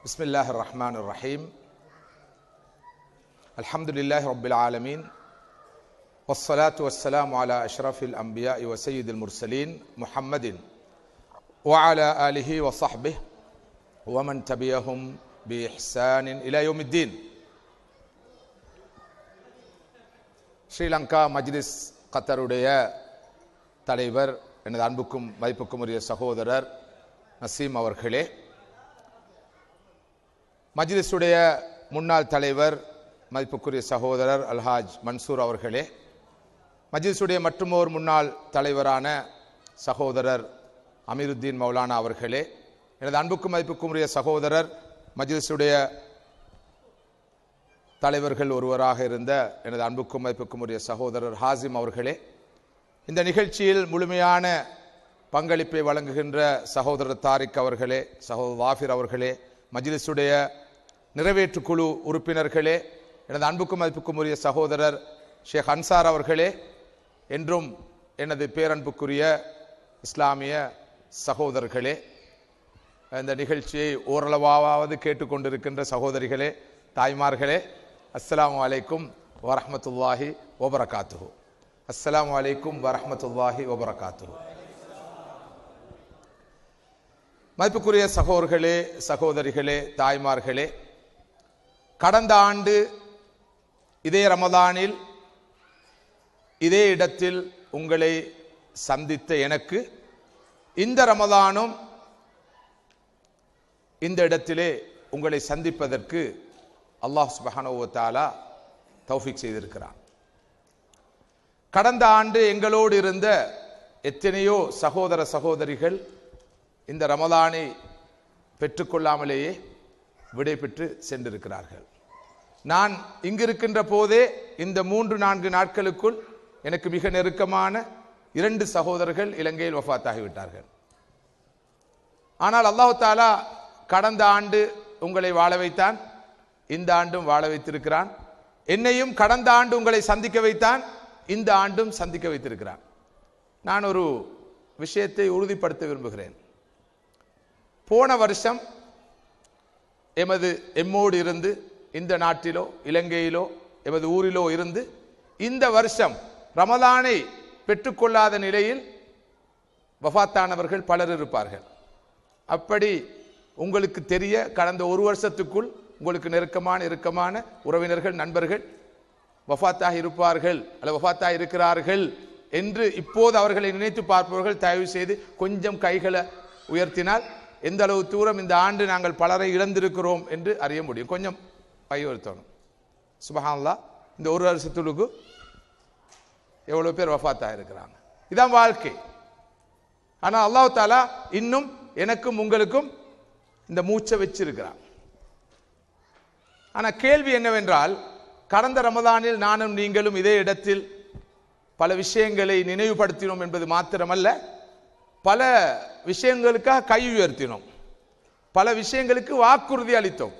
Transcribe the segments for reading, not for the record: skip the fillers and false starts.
بسم الله الرحمن الرحيم الحمد لله رب العالمين والصلاة والسلام على أشرف الأنبياء وسيد المرسلين محمد وعلى آله وصحبه ومن تبعهم بإحسان إلى يوم الدين. ஸ்ரீலங்கா மஜ்லிஸ் கத்தருடைய தலைவர் எனது அன்புக்கும் மதிப்புக்கும் உரிய சகோதரர் நசீம் அவர்களே, மஜ்லிஸுடைய முன்னாள் தலைவர் மதிப்புக்குரிய சகோதரர் அல்ஹாஜ் மன்சூர் அவர்களே, மஜ்லிஸுடைய மற்றுமோர் முன்னாள் தலைவரான சகோதரர் அமீருத்தீன் மௌலானா அவர்களே, எனது அன்புக்கும் மதிப்புக்கும் உரிய சகோதரர் மஜ்லிஸுடைய தலைவர்கள் ஒருவராக இருந்த எனது அன்புக்கும் மதிப்புக்கும் உரிய சகோதரர் ஹாசிம் அவர்களே, இந்த நிகழ்ச்சியில் முழுமையான பங்களிப்பை வழங்குகின்ற சகோதரர் தாரிக் அவர்களே, சகோதரர் வாஃபிர் அவர்களே, மஜ்லிஸுடைய நிறைவேற்று குழு உறுப்பினர்களே, எனது அன்புக்கும் மதிப்புக்கும் உரிய சகோதரர் ஷேக் அன்சார் அவர்களே, என்றும் எனது பேரன்புக்குரிய இஸ்லாமிய சகோதரர்களே, இந்த நிகழ்ச்சியை ஓரளவாவது கேட்டுக்கொண்டிருக்கின்ற சகோதரிகளே, தாய்மார்களே, அஸ்ஸலாமு அலைக்கும் வரஹ்மத்துல்லாஹி வபரகாத்துஹு. அஸ்ஸலாமு அலைக்கும் வரஹ்மத்துல்லாஹி வபரகாத்துஹு. மதிப்புக்குரிய சகோதரர்களே, சகோதரிகளே, தாய்மார்களே, கடந்த ஆண்டு இதே ரமதானில் இதே இடத்தில் உங்களை சந்தித்த எனக்கு இந்த ரமதானும் இந்த இடத்திலே உங்களை சந்திப்பதற்கு அல்லாஹ் சுப்ஹானஹு வ தஆலா தௌஃபீக் செய்திருக்கிறான். கடந்த ஆண்டு எங்களோடு இருந்த எத்தனையோ சகோதர சகோதரிகள் இந்த ரமதானை பெற்றுக்கொள்ளாமலேயே விடை பெற்று சென்றிருக்கிறார்கள். நான் இங்கிருக்கின்ற போதே இந்த 3-4 நாட்களுக்குள் எனக்கு மிக நெருக்கமான 2 சகோதரர்கள் இலங்கையில் வஃபாத்தாகிவிட்டார்கள். ஆனால் அல்லாஹ் தஆலா கடந்த ஆண்டு உங்களை வாழ வைத்தான், இந்த ஆண்டும் வாழ வைத்திருக்கிறான். என்னையும் கடந்த ஆண்டு உங்களை சந்திக்க வைத்தான், இந்த ஆண்டும் சந்திக்க வைத்திருக்கிறான். நான் ஒரு விஷயத்தை உறுதிப்படுத்த விரும்புகிறேன். போன வருஷம் எம்மோடு இருந்து இந்த நாட்டிலோ இலங்கையிலோ எமது ஊரிலோ இருந்து இந்த வருஷம் ரமலானை பெற்றுக்கொள்ளாத நிலையில் வஃபாத்தானவர்கள் பலர் இருப்பார்கள். அப்படி உங்களுக்கு தெரிய கடந்த ஒரு வருஷத்துக்குள் உங்களுக்கு நெருக்கமான உறவினர்கள், நண்பர்கள் வஃபாத்தாக இருப்பார்கள் அல்ல வஃபாத்தாக இருக்கிறார்கள் என்று இப்போது அவர்களை நினைத்து பார்ப்பவர்கள் தயவு செய்து கொஞ்சம் கைகளை உயர்த்தினால் எந்த அளவு தூரம் இந்த ஆண்டு நாங்கள் பலரை இழந்திருக்கிறோம் என்று அறிய முடியும். கொஞ்சம் கை உயர்த்தணும். சுப்ஹானல்லாஹ், இந்த ஒரு வருஷத்துக்கு எவ்வளவு பேர் வஃபாத்தாக இருக்கிறாங்க. இதான் வாழ்க்கை. ஆனால் அல்லாஹ் தஆலா இன்னும் எனக்கும் உங்களுக்கும் இந்த மூச்சை வச்சிருக்கிறான். ஆனால் கேள்வி என்னவென்றால், கடந்த ரமதானில் நானும் நீங்களும் இதே இடத்தில் பல விஷயங்களை நினைவுபடுத்தினோம் என்பது மாத்திரமல்ல, பல விஷயங்களுக்காக கை உயர்த்தினோம், பல விஷயங்களுக்கு வாக்குறுதி அளித்தோம்.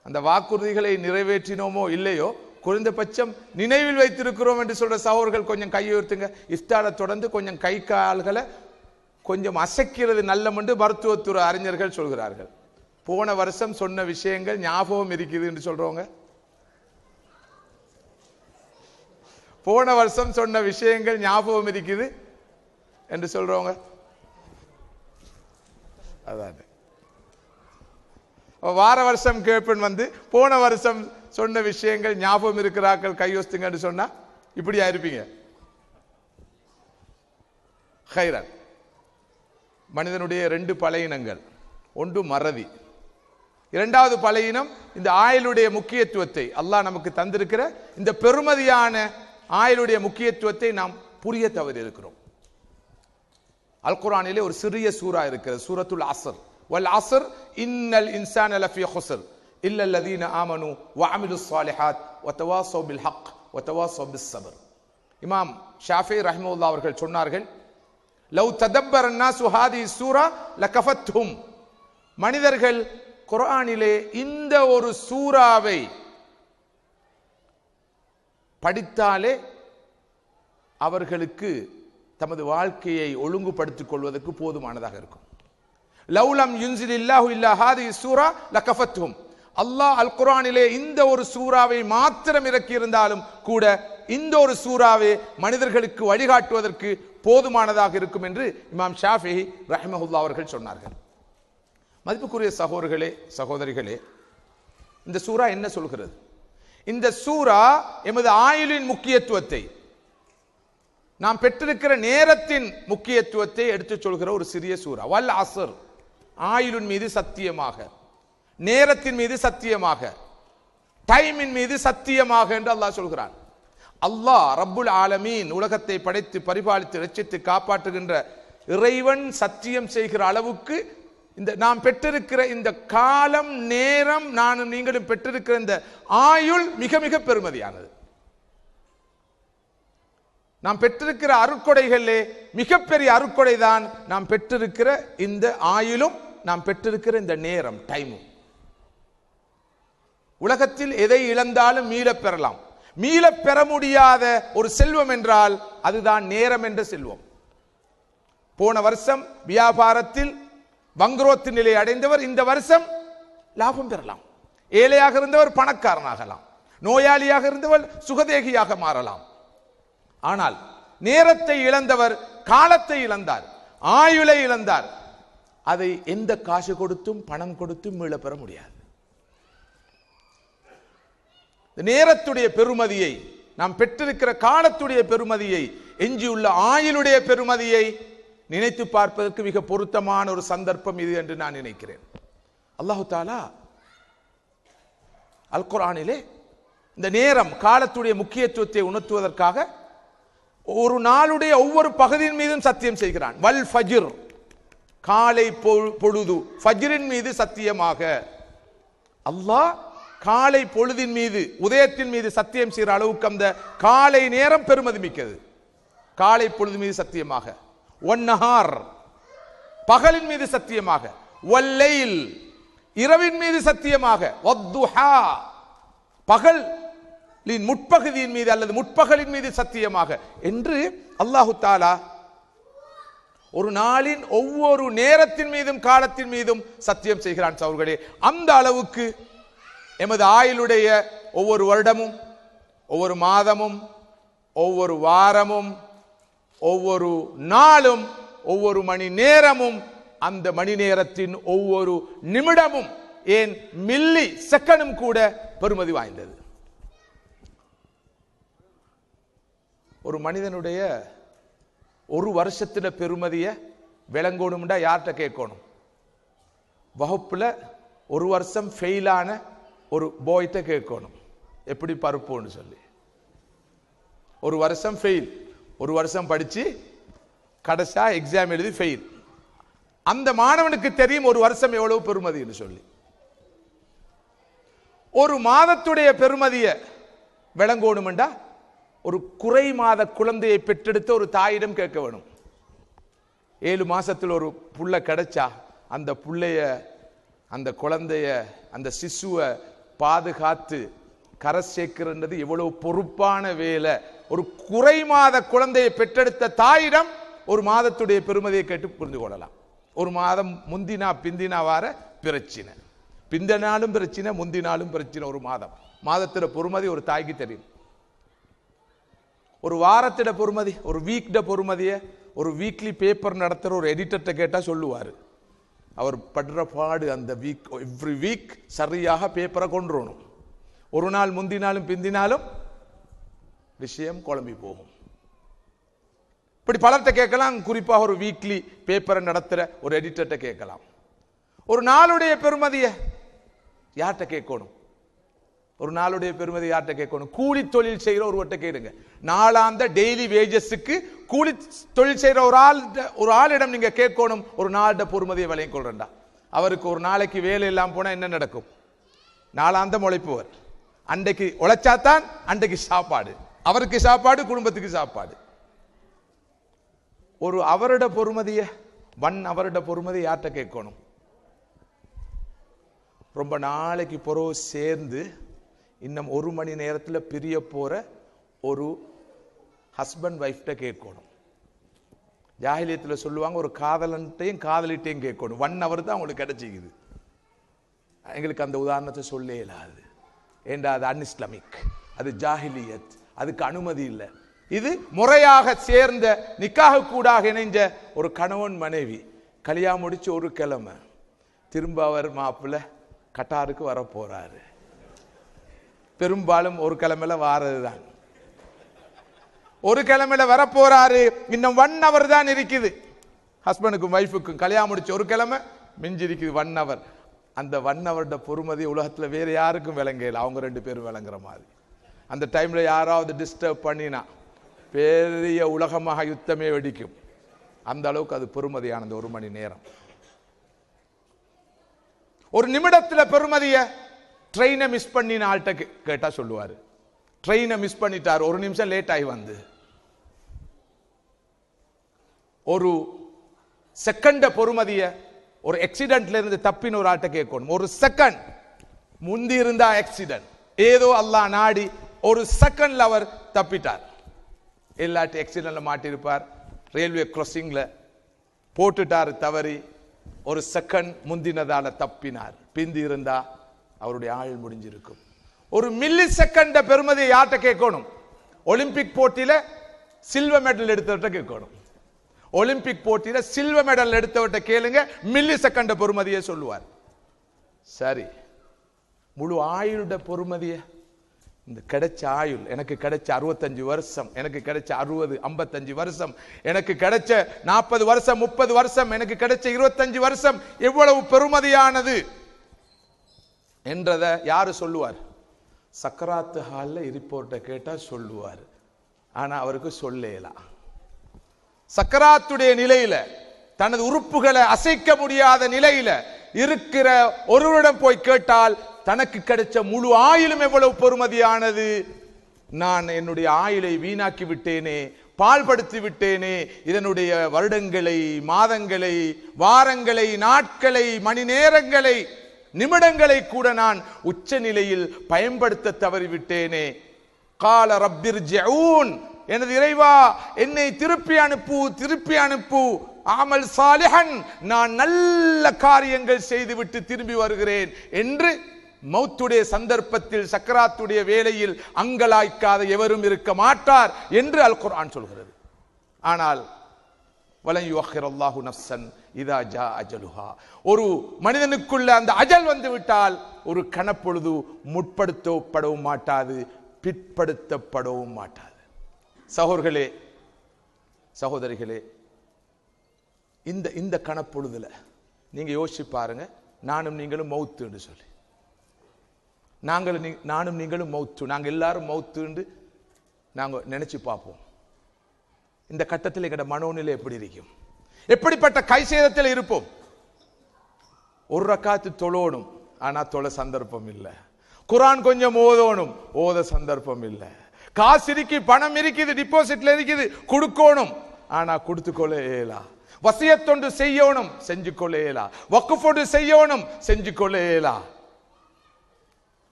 அந்த வாக்குறுதிகளை நிறைவேற்றினோமோ இல்லையோ, குறைந்தபட்சம் நினைவில் வைத்திருக்கிறோம் என்று சொல்ற சகோதரர்கள் கொஞ்சம் கை உயர்த்துங்க. இஃப்தாரை தொடர்ந்து கொஞ்சம் கை கால்களை கொஞ்சம் அசைக்கிறது நல்லம் என்று மருத்துவத்துறை அறிஞர்கள் சொல்கிறார்கள். போன வருஷம் சொன்ன விஷயங்கள் ஞாபகம் இருக்குது என்று சொல்றவங்க, போன வருஷம் சொன்ன விஷயங்கள் ஞாபகம் இருக்குது என்று சொல்றவங்க, அதான் வார வருஷம் கேட்பன் வந்து போன வருஷம் சொன்ன விஷயங்கள் ஞாபகம் இருக்கிறார்கள் கையொஸ்துங்க என்று சொன்னா இப்படியா இருப்பீங்க? ஹைரன். மனிதனுடைய 2 பலவீனங்கள், ஒன்று மறதி, இரண்டாவது பலவீனம் இந்த ஆயுளுடைய முக்கியத்துவத்தை, அல்லாஹ் நமக்கு தந்திருக்கிற இந்த பெருமதியான ஆயுளுடைய முக்கியத்துவத்தை நாம் புரிய தவறி இருக்கிறோம். அல் குர்ஆனிலே ஒரு சிறிய சூரா இருக்கிறது, சூரத்துல் அஸ்ர். வல் அஸ்ர் இன்னல் இன்சான லஃபீ குஸ்ர் இல்லல்லதீன ஆமனு வஅமிலுஸ் ஸாலிஹாத் வதவாஸவ் பில் ஹக் வதவாஸவ் பிஸ் ஸப்ர். இமாம் ஷாஃபி ரஹ்மத்துல்லாஹி அவர்கள் சொன்னார்கள், லவ் ததப்பர الناس هذه السوره لكفتهم. மனிதர்கள் குர்ஆனிலே இந்த ஒரு சூராவை படித்தாலே அவர்களுக்கு தமது வாழ்க்கையை ஒழுங்குபடுத்திக் கொள்வதற்கு போதுமானதாக இருக்கும். லவ்லம் யுன்சிலில்லாஹு இல்லா ஹாதிஹி சூரா லகஃபத்ஹும். அல்லாஹ் அல் குர்ஆனிலே இந்த ஒரு சூறாவை மாத்திரம் இறக்கி இருந்தாலும் கூட இந்த ஒரு சூறாவே மனிதர்களுக்கு வழிகாட்டுவதற்கு போதுமானதாக இருக்கும் என்று இமாம் ஷாஃபிஈ ரஹ்மஹுல்லாஹ் அவர்கள் சொன்னார்கள். மதிப்புக்குரிய சகோதரர்களே சகோதரிகளே, இந்த சூரா என்ன சொல்கிறது? இந்த சூரா எமது ஆயுளின் முக்கியத்துவத்தை, நாம் பெற்றிருக்கிற நேரத்தின் முக்கியத்துவத்தை எடுத்து சொல்கிற ஒரு சிறிய சூரா. வல் அஸ்ர், ஆயுளின் மீது சத்தியமாக, நேரத்தின் மீது சத்தியமாக, டைமின் மீது சத்தியமாக என்று அல்லாஹ் சொல்கிறான். அல்லாஹ் ரப்புல் ஆலமீன் உலகத்தை படைத்து பரிபாலித்து ரட்சித்து காப்பாற்றுகின்ற இறைவன் சத்தியம் செய்கிற அளவுக்கு இந்த நாம் பெற்றிருக்கிற இந்த காலம், நேரம், நானும் நீங்களும் பெற்றிருக்கிற இந்த ஆயுள் மிக மிக பெருமதியானது. நாம் பெற்றிருக்கிற அருட்கொடைகளிலே மிகப்பெரிய அருட்கொடை தான் நாம் பெற்றிருக்கிற இந்த ஆயுளும், நாம் பெற்றிருக்கிற இந்த நேரம், டைமும். உலகத்தில் எதை இழந்தாலும் மீள பெறலாம். மீள பெற முடியாத ஒரு செல்வம் என்றால் அதுதான் நேரம் என்ற செல்வம். போன வருஷம் வியாபாரத்தில் வங்குரோத்து நிலை அடைந்தவர் இந்த வருஷம் லாபம் பெறலாம். ஏழையாக இருந்தவர் பணக்காரனாகலாம். நோயாளியாக இருந்தவர் சுகதேகியாக மாறலாம். ஆனால் நேரத்தை இழந்தவர் காலத்தை இழந்தார், ஆயுளை இழந்தார். அதை எந்த காசு கொடுத்தும் பணம் கொடுத்தும் மீள பெற முடியாது. நேரத்துடைய பெருமதியை, நாம் பெற்றிருக்கிற காலத்துடைய பெருமதியை, எஞ்சியுள்ள ஆயுளுடைய பெருமதியை நினைத்து பார்ப்பதற்கு மிக பொருத்தமான ஒரு சந்தர்ப்பம் இது என்று நான் நினைக்கிறேன். அல்லாஹு தஆலா அல் குர்ஆனிலே இந்த நேரம், காலத்துடைய முக்கியத்துவத்தை உணர்த்துவதற்காக ஒரு நாளுடைய ஒவ்வொரு பகுதியின் மீதும் சத்தியம் செய்கிறான். வல் ஃபஜ்ர், காலை பொழுது, ஃபஜ்ரின் மீது சத்தியமாக. அல்லாஹ் காலை பொழுதின் மீது, உதயத்தின் மீது சத்தியம் செய்கிற அளவுக்கு அந்த காலை நேரம் பெருமதி மிக்கது. காலை பொழுது மீது சத்தியமாக. ஒன்னஹார், பகலின் மீது சத்தியமாக. வல்லைல், இரவின் மீது சத்தியமாக. வத்துஹா, பகலின் முற்பகுதியின் மீது அல்லது முற்பகலின் மீது சத்தியமாக என்று அல்லாஹு தஆலா ஒரு நாளின் ஒவ்வொரு நேரத்தின் மீதும் காலத்தின் மீதும் சத்தியம் செய்கிறான். சகோதரர்களே, அந்த அளவுக்கு எமது ஆயுளுடைய ஒவ்வொரு வருடமும், ஒவ்வொரு மாதமும், ஒவ்வொரு வாரமும், ஒவ்வொரு நாளும், ஒவ்வொரு மணி நேரமும், அந்த மணி நேரத்தின் ஒவ்வொரு நிமிடமும், ஏன் மில்லி செகண்டும் கூட பெருமதி வாய்ந்தது. ஒரு மனிதனுடைய ஒரு வருஷத்துல பெருமதியை விளங்கணும்டா யார்கிட்ட கேட்கணும்? வகுப்புல ஒரு வருஷம் ஃபெயிலான ஒரு பாய்கிட்ட கேட்கணும் எப்படி பருப்புன்னு சொல்லி. ஒரு வருஷம் ஃபெயில், ஒரு வருஷம் படிச்சு கடைசியா எக்ஸாம் எழுதி ஃபெயில். அந்த மாணவனுக்கு தெரியும் ஒரு வருஷம் எவ்வளவு பெருமதின்னு சொல்லி. ஒரு மாதத்துடைய பெருமதியை விளங்கணும்டா ஒரு குறை மாத குழந்தையை பெற்றெடுத்த ஒரு தாயிடம் கேட்க வேணும். 7 மாசத்தில் ஒரு புள்ள கிடைச்சா அந்த புள்ளைய, அந்த குழந்தைய, அந்த சிசுவை பாதுகாத்து கரை சேர்க்கிறது எவ்வளவு பொறுப்பான வேலை. ஒரு குறை மாத குழந்தையை பெற்றெடுத்த தாயிடம் ஒரு மாதத்துடைய பெருமதியை கேட்டு புரிந்து கொள்ளலாம். ஒரு மாதம் முந்தினா பிந்தினா வார பிரச்சனை, பிந்தினாலும் பிரச்சனை, முந்தினாலும் பிரச்சனை. ஒரு மாதத்திட பொறுமதி ஒரு தாய்க்கு தெரியும். ஒரு வாரத்திட பொறுமதி, ஒரு வீக்ட பொறுமதியை ஒரு வீக்லி பேப்பர் நடத்துற ஒரு எடிட்டர்கிட்ட கேட்டா சொல்லுவாரு. அவர் படுற பாடு அந்த வீக், எவ்ரி வீக் சரியாக பேப்பரை கொண்டுறணும். ஒரு நாள் முந்தினாலும் பிந்தினாலும் விஷயம் குழம்பி போகும். இப்படி பலர்கிட்ட கேட்கலாம். குறிப்பாக ஒரு வீக்லி பேப்பரை நடத்துற ஒரு எடிட்டர்கிட்ட கேட்கலாம். ஒரு நாளுடைய பெருமதியை யார்கிட்ட கேட்கணும்? ஒரு நாளுடைய பெருமதி யார்கிட்ட கேட்கணும்? கூலி தொழில் செய்கிற ஒருவர்கிட்ட கேளுங்க. நாளாந்த டெய்லி வேஜஸுக்கு கூலி தொழில் செய்கிற ஒரு ஆளிடம் நீங்க கேட்கணும் ஒரு நாளோட பொறுமதியை விலையும் கொள்றா. அவருக்கு ஒரு நாளைக்கு வேலை இல்லாமல் போனா என்ன நடக்கும்? நாளாந்தம் உழைப்பவர். அன்றைக்கு உழைச்சாத்தான் அன்றைக்கு சாப்பாடு, அவருக்கு சாப்பாடு, குடும்பத்துக்கு சாப்பாடு. ஒரு அவரோட பொறுமதிய, 1 அவரோட பொறுமதி யார்கிட்ட கேட்கணும்? ரொம்ப நாளைக்கு பிறகு சேர்ந்து இன்னும் 1 மணி நேரத்தில் பிரிய போற ஒரு ஹஸ்பண்ட் வைஃப்ட கேட்கணும். ஜாஹிலியத்தில் சொல்லுவாங்க, ஒரு காதலன்ட்டையும் காதலிட்டையும் கேட்கணும், 1 hour தான் உங்களுக்கு கிடைச்சிக்குது. எங்களுக்கு அந்த உதாரணத்தை சொல்லே இல்லாது. ஏண்டா அது அன்இஸ்லாமிக், அது ஜாஹிலியத், அதுக்கு அனுமதி இல்லை. இது முறையாக சேர்ந்த நிக்காஹ் கூடாக இணைஞ்ச ஒரு கணவன் மனைவி கல்யாணம் முடிச்சு ஒரு கிழமை திரும்ப அவர் மாப்பிள்ளை கட்டாருக்கு வர போறாரு. பெரும்பாலும் ஒரு கிழமையில வாரதுதான், ஒரு கிழமையில வர போறாரு. இன்னும் 1 hour தான் இருக்குது. ஹஸ்பண்டுக்கும் ஒய்ஃபுக்கும் கல்யாணம் முடிச்சு ஒரு கிழமை மிஞ்சி இருக்குது 1 hour. அந்த 1 hour பொறுமதி உலகத்துல வேற யாருக்கும் விளங்கல, அவங்க 2 பேரும் விளங்குற மாதிரி. அந்த டைம்ல யாராவது டிஸ்டர்ப் பண்ணினா பெரிய உலகமாக யுத்தமே வெடிக்கும். அந்த அளவுக்கு அது பெருமதியானது. 1 மணி நேரம், ஒரு நிமிடத்துல பெருமதிய ட்ரெயினை மிஸ் பண்ணின ஆள்கிட்ட கேட்டா சொல்லுவாரு. ட்ரெயினை மிஸ் பண்ணிட்டார், 1 நிமிஷம் லேட் ஆகி வந்து. ஒரு செகண்ட பொறுமதிய ஒரு ஆக்சிடென்ட்ல இருந்து தப்பின ஒரு ஆள்கிட்ட கேட்கணும். ஒரு செகண்ட் முந்தி இருந்தா ஆக்சிடென்ட், ஏதோ அல்லாஹ் நாடி ஒரு செகண்ட்ல அவர் தப்பிட்டார். எல்லாட்டி ஆக்சிடென்ட்ல மாட்டிருப்பார், ரயில்வே கிராசிங்ல போட்டுட்டார் தவறி, ஒரு செகண்ட் முந்தினதால தப்பினார். பிந்தி இருந்தா அவருடைய ஆயுள் முடிஞ்சிருக்கும். ஒரு மில்லி செகண்ட பெருமதியை யார்கிட்ட கேட்கணும்? ஒலிம்பிக் போட்டியில சில்வர் மெடல் எடுத்தவர்கிட்ட கேட்கணும். ஒலிம்பிக் போட்டியில சில்வர் மெடல் எடுத்தவர்கிட்ட கேளுங்க, மில்லி செகண்ட பொறுமதியை சொல்லுவார். சரி, முழு ஆயுளோட பொறுமதியை, இந்த கிடைச்ச ஆயுள், எனக்கு கிடைச்ச 65 வருஷம், எனக்கு கிடைச்ச 60 55 வருஷம், எனக்கு கிடைச்ச 40 வருஷம் 30 வருஷம், எனக்கு கிடைச்ச 25 வருஷம் எவ்வளவு பெருமதியானது என்றதை யாரு சொல்லுவார்? சக்கராத்து ஹால்ல இருப்போர்ட்ட கேட்டா சொல்லுவார். ஆனா அவருக்கு சொல்லலாம். சக்கராத்துடைய நிலையில, தனது உறுப்புகளை அசைக்க முடியாத நிலையில இருக்கிற ஒருவரிடம் போய் கேட்டால் தனக்கு கிடைச்ச முழு ஆயுளும் எவ்வளவு பொறுமதியானது, நான் என்னுடைய ஆயுளை வீணாக்கி விட்டேனே, பாழ்படுத்தி விட்டேனே, இதனுடைய வருடங்களை மாதங்களை வாரங்களை நாட்களை மணி நேரங்களை நிமிடங்களை கூட நான் உச்ச நிலையில் பயன்படுத்த தவறிவிட்டேனே. கால ரப்பிர்ஜிஊன், எனது இறைவா என்னை திருப்பி அனுப்பு, திருப்பி அனுப்பு. அமல் சாலிஹன், நான் நல்ல காரியங்கள் செய்துவிட்டு திரும்பி வருகிறேன் என்று மௌத்துடைய சந்தர்ப்பத்தில் சக்கராத்துடைய வேளையில் அங்கலாய்க்காத எவரும் இருக்க மாட்டார் என்று அல் குர்ஆன் சொல்கிறது. ஆனால் வலன் யுஅக்கிரல்லாஹு நஃப்ஸன் இதா ஜா அஜலுஹா, ஒரு மனிதனுக்குள்ள அந்த அஜல் வந்து விட்டால் ஒரு கணப்பொழுது முற்படுத்தப்படவும் மாட்டாது, பிற்படுத்தப்படவும் மாட்டாது. சகோதரர்களே சகோதரிகளே, இந்த கணப்பொழுதுல நீங்க யோசிச்சு பாருங்க. நானும் நீங்களும் மௌத்துன்னு சொல்லி, நானும் நீங்களும் மௌத்து, நாங்கள் எல்லாரும் மௌத்துன்னு நாங்கள் நினைச்சு பார்ப்போம். இந்த கட்டத்தில் எங்கட மனோநிலை எப்படி இருக்கும்? எப்படிப்பட்ட கைசேதத்தில் இருப்போம்? ஒரு ரக்காத்து தொழணும், ஆனா தொழ சந்தர்ப்பம் இல்லை. குர்ஆன் கொஞ்சம் ஓதணும், ஓத சந்தர்ப்பம் இல்லை. காசு இருக்கு, பணம் இருக்குது, டிபாசிட்ல இருக்குது, கொடுக்கணும், ஆனா கொடுத்து கொள்ள இயலா. வசியத்தொண்டு செய்யணும், செஞ்சு கொள்ள இயலா. வக்ஃபொண்டு செய்யணும், செஞ்சு கொள்ள இயலா.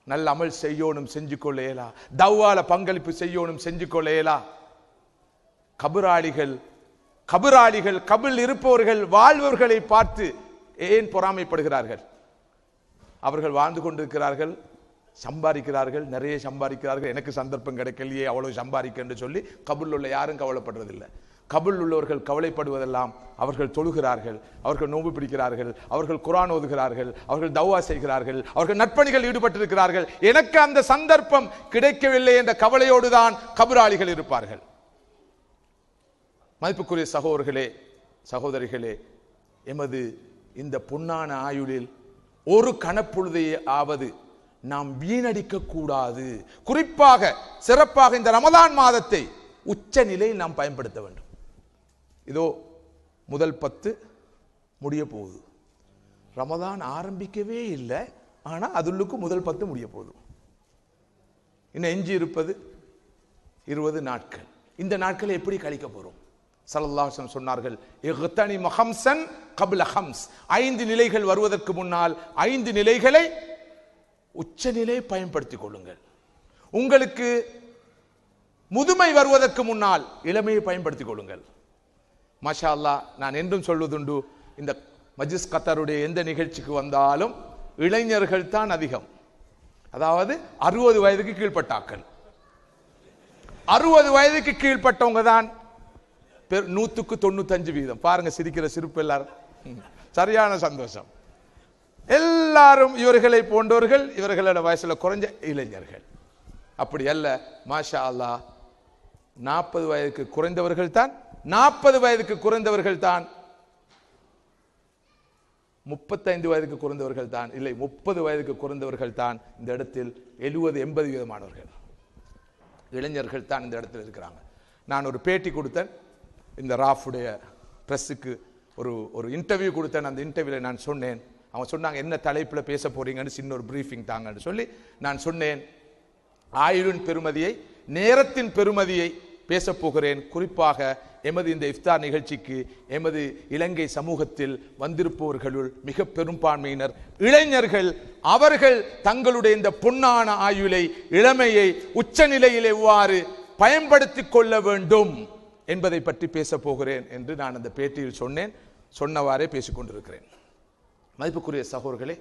நல்ல அமல் செய்யணும், செஞ்சு கொள்ள இயலா. தவ்வால பங்களிப்பு செய்யணும், செஞ்சு கொள்ள இயலா. கபராளிகள் கபில் இருப்பவர்கள் வாழ்வர்களை பார்த்து ஏன் பொறாமைப்படுகிறார்கள்? அவர்கள் வாழ்ந்து கொண்டிருக்கிறார்கள், சம்பாதிக்கிறார்கள், நிறைய சம்பாதிக்கிறார்கள். எனக்கு சந்தர்ப்பம் கிடைக்கலையே அவ்வளவு சம்பாதிக்க என்று சொல்லி கபுல் உள்ள யாரும் கவலைப்படுறதில்லை. கபுல் உள்ளவர்கள் கவலைப்படுவதெல்லாம் அவர்கள் தொழுகிறார்கள், அவர்கள் நோன்பு பிடிக்கிறார்கள், அவர்கள் குர்ஆன் ஓதுகிறார்கள், அவர்கள் தவ்வா செய்கிறார்கள், அவர்கள் நற்பணிகள் ஈடுபட்டிருக்கிறார்கள். எனக்கு அந்த சந்தர்ப்பம் கிடைக்கவில்லை என்ற கவலையோடு தான் கபராளிகள் இருப்பார்கள். மதிப்புக்குரிய சகோதரர்களே சகோதரிகளே, எமது இந்த பொன்னான ஆயுளில் ஒரு கணப்பொழுதையாவது நாம் வீணடிக்க கூடாது. குறிப்பாக சிறப்பாக இந்த ரமதான் மாதத்தை உச்ச நிலையில் நாம் பயன்படுத்த வேண்டும். இதோ முதல் 10 முடிய போகுது. ரமதான் ஆரம்பிக்கவே இல்லை, ஆனா அதுக்கு முதல் 10 முடிய போகுது. இன்னும் எஞ்சி இருப்பது 20 நாட்கள். இந்த நாட்களை எப்படி கழிக்க போறோம்? ஸல்லல்லாஹு அலைஹி வஸல்லம் சொன்னார்கள், இக்தனிம் ஹம்ஸன் கப்ல ஹம்ஸ். 5 நிலைகள் வருவதற்கு முன்னால் 5 நிலைகளை உச்ச நிலை பயன்படுத்திக் கொள்ளுங்கள். உங்களுக்கு முதுமை வருவதற்கு முன்னால் இளமையை பயன்படுத்திக் கொள்ளுங்கள். மாஷா அல்லாஹ், நான் என்றும் சொல்வதுண்டு, இந்த மஜ்லிஸ் கத்தாருடைய எந்த நிகழ்ச்சிக்கு வந்தாலும் இளைஞர்கள் தான் அதிகம். அதாவது 60 வயதுக்கு கீழ்பட்டாக்கள். 60 வயதுக்கு கீழ்பட்டவங்க தான் 100க்கு 95%. பாருங்க சிரிக்கிற சிரிப்பு எல்லாரும். சரியான சந்தோஷம். எல்லாரும் இவர்களை போன்றவர்கள், இவர்களோட வயசுல குறைஞ்ச இளைஞர்கள். அப்படி அல்ல, மாஷா அல்லாஹ், 40 வயதுக்கு குறைந்தவர்கள் தான் 40 வயதுக்கு குறைந்தவர்கள் தான் 35 வயதுக்கு குறைந்தவர்கள் தான் இல்லை 30 வயதுக்கு குறைந்தவர்கள் தான் இந்த இடத்தில் 70-80 வீதமானவர்கள் இளைஞர்கள் தான் இந்த இடத்தில் இருக்கிறாங்க. நான் ஒரு பேட்டி கொடுத்தேன், இந்த ராஃபுடைய பிரஸுக்கு ஒரு இன்டர்வியூ கொடுத்தேன். அந்த இன்டர்வியூவில் நான் சொன்னேன், அவங்க சொன்னாங்க என்ன தலைப்பில் பேச போறீங்கன்னு சின்ன ஒரு பிரீஃபிங் தாங்கன்னு சொல்லி நான் சொன்னேன், ஆயுளின் பெருமதியை, நேரத்தின் பெருமதியை பேச போகிறேன். குறிப்பாக எமது இந்த இஃப்தார் நிகழ்ச்சிக்கு எமது இலங்கை சமூகத்தில் வந்திருப்பவர்களுள் மிக பெரும்பான்மையினர் இளைஞர்கள். அவர்கள் தங்களுடைய இந்த பொன்னான ஆயுளை, இளமையை உச்சநிலையில் எவ்வாறு பயன்படுத்திக் கொள்ள வேண்டும் என்பதை பற்றி பேச போகிறேன் என்று நான் அந்த பேட்டியில் சொன்னேன். சொன்னவாறே பேசிக்கொண்டிருக்கிறேன். மதிப்புக்குரிய சகோதரர்களே,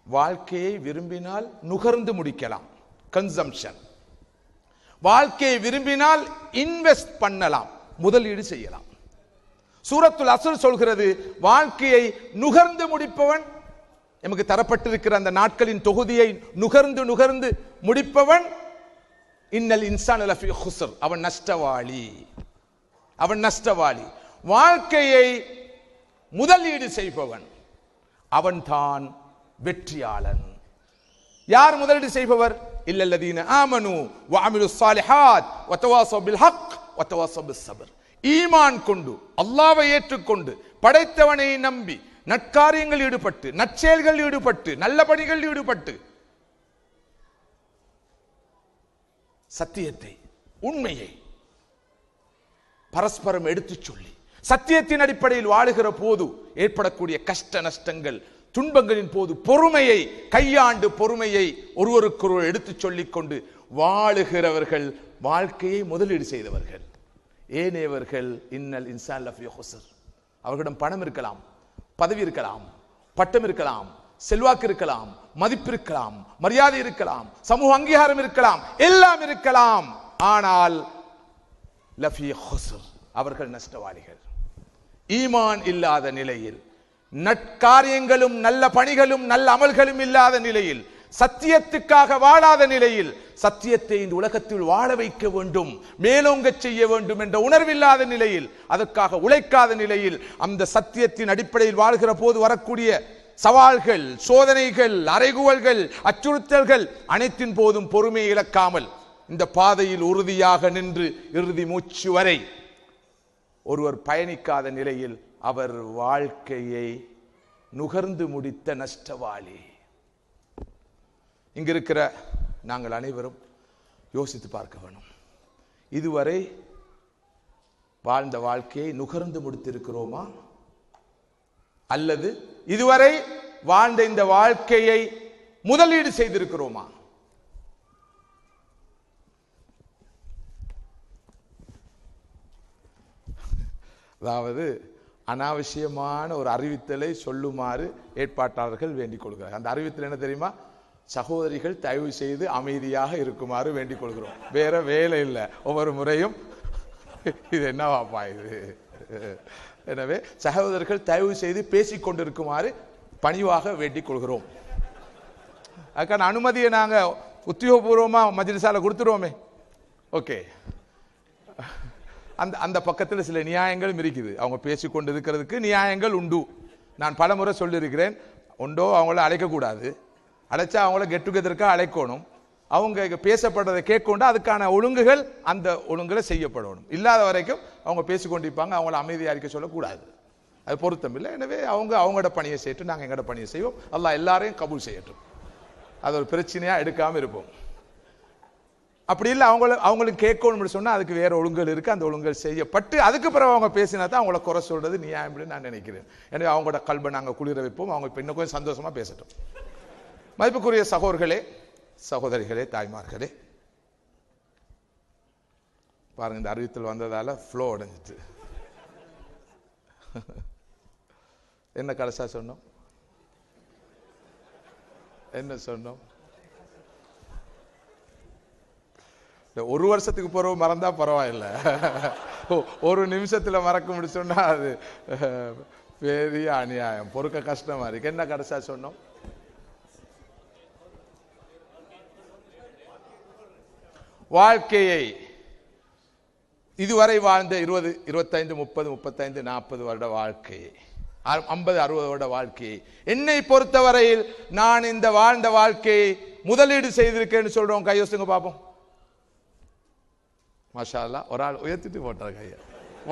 வாழ்க்கையை விரும்பினால் நுகர்ந்து முடிக்கலாம், கன்சம்ஷன். வாழ்க்கையை விரும்பினால் இன்வெஸ்ட் பண்ணலாம், முதலீடு செய்யலாம். சூரத்துல் அஸ்ர் சொல்கிறது, வாழ்க்கையை நுகர்ந்து முடிப்பவன், நமக்கு தரப்பட்டிருக்கிற அந்த நாட்களின் தொகுதியை நுகர்ந்து நுகர்ந்து முடிப்பவன், இன்னல் இன்சான லஃபீ குஸ்ர், அவன் நஷ்டவாளி, அவன் நஷ்டவாளி. வாழ்க்கையை முதலீடு செய்பவன் அவன்தான் வெற்றியாளன். யார் முதலீடு செய்பவர்? இல்லல்லதீன ஆமனு வஅமிலுஸ் ஸாலிஹாத் வதவாஸவ் பில் ஹக் வதவாஸவ் பிஸ் ஸப்ர். ஈமான் கொண்டு, அல்லாஹ்வை ஏற்றுக்கொண்டு, படைத்தவனை நம்பி நற்காரியங்கள் ஈடுபட்டு, நற்செயல்கள் ஈடுபட்டு, நல்ல பணிகள் ஈடுபட்டு, சத்தியத்தை, உண்மையை பரஸ்பரம் எடுத்துச் சொல்லி, சத்தியத்தின் அடிப்படையில் வாழுகிற போது ஏற்படக்கூடிய கஷ்ட நஷ்டங்கள், துன்பங்களின் போது பொறுமையை கையாண்டு, பொறுமையை ஒருவருக்கொருவர் எடுத்துச் சொல்லிக் கொண்டு வாழுகிறவர்கள் வாழ்க்கையை முதலீடு செய்தவர்கள். ஏனையவர்கள் இன்னல் இன்சான் லஃபீ குஸ்ர். அவர்களிடம் பணம் இருக்கலாம், பதவி இருக்கலாம், பட்டம் இருக்கலாம், செல்வாக்கு இருக்கலாம், மதிப்பு இருக்கலாம், மரியாதை இருக்கலாம், சமூக அங்கீகாரம் இருக்கலாம், எல்லாம் இருக்கலாம். ஆனால் லஃபீ குஸ்ர், அவர்கள் நஷ்டவாளிகள். ஈமான் இல்லாத நிலையில், நற்காரியங்களும் நல்ல பணிகளும் நல்ல அமல்களும் இல்லாத நிலையில், சத்தியத்துக்காக வாழாத நிலையில், சத்தியத்தை இந்த உலகத்தில் வாழ வைக்க வேண்டும், மேலோங்க செய்ய வேண்டும் என்ற உணர்வில்லாத நிலையில், அதற்காக உழைக்காத நிலையில், அந்த சத்தியத்தின் அடிப்படையில் வாழ்கிற போது வரக்கூடிய சவால்கள், சோதனைகள், அறைகூவல்கள், அச்சுறுத்தல்கள் அனைத்தின் போதும் பொறுமையை இழக்காமல் இந்த பாதையில் உறுதியாக நின்று இறுதி மூச்சு வரை ஒருவர் பயணிக்காத நிலையில் அவர் வாழ்க்கையை நுகர்ந்து முடித்த நஷ்டவாளி. இங்கிருக்கிற நாங்கள் அனைவரும் யோசித்து பார்க்க வேண்டும். இதுவரை வாழ்ந்த வாழ்க்கையை நுகர்ந்து முடித்திருக்கிறோமா, அல்லது இதுவரை வாழ்ந்த இந்த வாழ்க்கையை முதலீடு செய்திருக்கிறோமா? அதாவது அனாவசியமான ஒரு அறிவித்தலை சொல்லுமாறு ஏற்பாட்டாளர்கள் வேண்டிக் கொள்கிறார். அந்த அறிவித்தல் என்ன தெரியுமா? சகோதரிகள் தயவு செய்து அமைதியாக இருக்குமாறு வேண்டிக் கொள்கிறோம். வேற வேலை இல்லை. ஒவ்வொரு முறையும் இது என்னவாப்பா இது. எனவே சகோதரர்கள் தயவு செய்து பேசிக் கொண்டிருக்குமாறு பணிவாக வேண்டிக் கொள்கிறோம். அதுக்கான அனுமதியை நாங்க உத்தியோகபூர்வமா மஜ்லிஸால கொடுத்துருவோமே. ஓகே, அந்த பக்கத்தில் சில நியாயங்களும் இருக்குது. அவங்க பேசிக்கொண்டு இருக்கிறதுக்கு நியாயங்கள் உண்டு. நான் பல முறை சொல்லியிருக்கிறேன், உண்டோ அவங்கள அழைக்கக்கூடாது, அழைச்சா அவங்கள கெட் டுகெதருக்காக அழைக்கணும். அவங்க பேசப்படுறதை கேட்கொண்டு அதுக்கான ஒழுங்குகள் அந்த ஒழுங்குகளை செய்யப்படணும். இல்லாத வரைக்கும் அவங்க பேசிக்கொண்டிருப்பாங்க, அவங்கள அமைதியாக இருக்க சொல்லக்கூடாது. அது பொருத்தம் இல்லை. எனவே அவங்களோட பணியை செய்யட்டும், நாங்கள் எங்களோட பணியை செய்வோம். அல்லாஹ் எல்லாரையும் கபூல் செய்யட்டும். அது ஒரு பிரச்சனையாக எடுக்காமல் இருப்போம். அப்படி இல்லை, அவங்களுக்கு கேட்கணும்னு சொன்னால் அதுக்கு வேற ஒழுங்குகள் இருக்குது. அந்த ஒழுங்குகள் செய்யப்பட்டு அதுக்கு பிறகு அவங்க பேசினா தான் அவங்கள குறை சொல்றது நியாயம் நான் நினைக்கிறேன். எனவே அவங்களோட கல்வை நாங்கள் குளிர வைப்போம். அவங்க இப்போ இன்னும் கொஞ்சம் சந்தோஷமா பேசட்டும். மதிப்புக்குரிய சகோதரர்களே, சகோதரிகளே, தாய்மார்களே, பாருங்க, இந்த அறிவித்தல் வந்ததால ஃப்ளோ அடைஞ்சிட்டு என்ன கடைசா சொன்னோம்? என்ன சொன்னோம்? ஒரு வருஷத்துக்கு பிறகு மறந்தா பரவாயில்ல, ஒரு நிமிஷத்துல மறக்க முடிச்சோம்னா அது பெரிய அநியாயம், பொறுக்க கஷ்டமா இருக்கு. என்ன கடைசா சொன்னோம்? வாழ்க்கையை இதுவரை வாழ்ந்த 20, 25, 30, 35, 40 வருட வாழ்க்கையை, 50, 60 வருட வாழ்க்கையை, என்னை பொறுத்தவரையில் நான் இந்த வாழ்ந்த வாழ்க்கையை முதலீடு செய்திருக்கேன்னு சொல்றோம். கையோசுங்க பாப்போம். மாஷா அல்லாஹ், ஒரு ஆள் உயர்த்திட்டு போட்டார் கையா.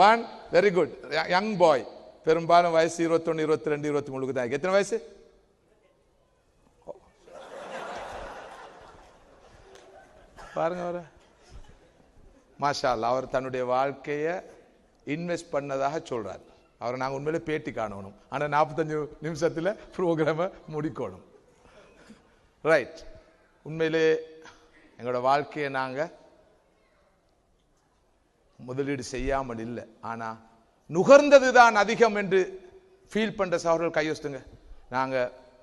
One, very good. Young boy, பெரும்பாலும் வயசு 21, 22, 23 தான். எத்தனை வயசு? பாருங்க அவரை. மாஷா அல்லாஹ், அவர் தன்னுடைய வாழ்க்கையை இன்வெஸ்ட் பண்ணதாக சொல்றார். அவரை நாங்கள் உண்மையிலே பேட்டி காணணும், ஆனால் 45 நிமிஷத்தில் ப்ரோக்ராமை முடிக்கணும். ரைட். உண்மையிலே எங்களோட வாழ்க்கையை நாங்கள் முதலீடு செய்யாமல் இல்லை, ஆனா நுகர்ந்தது தான் அதிகம் என்று ஃபீல் பண்ற சகோதரர்கள் கையொசுங்க. நாங்க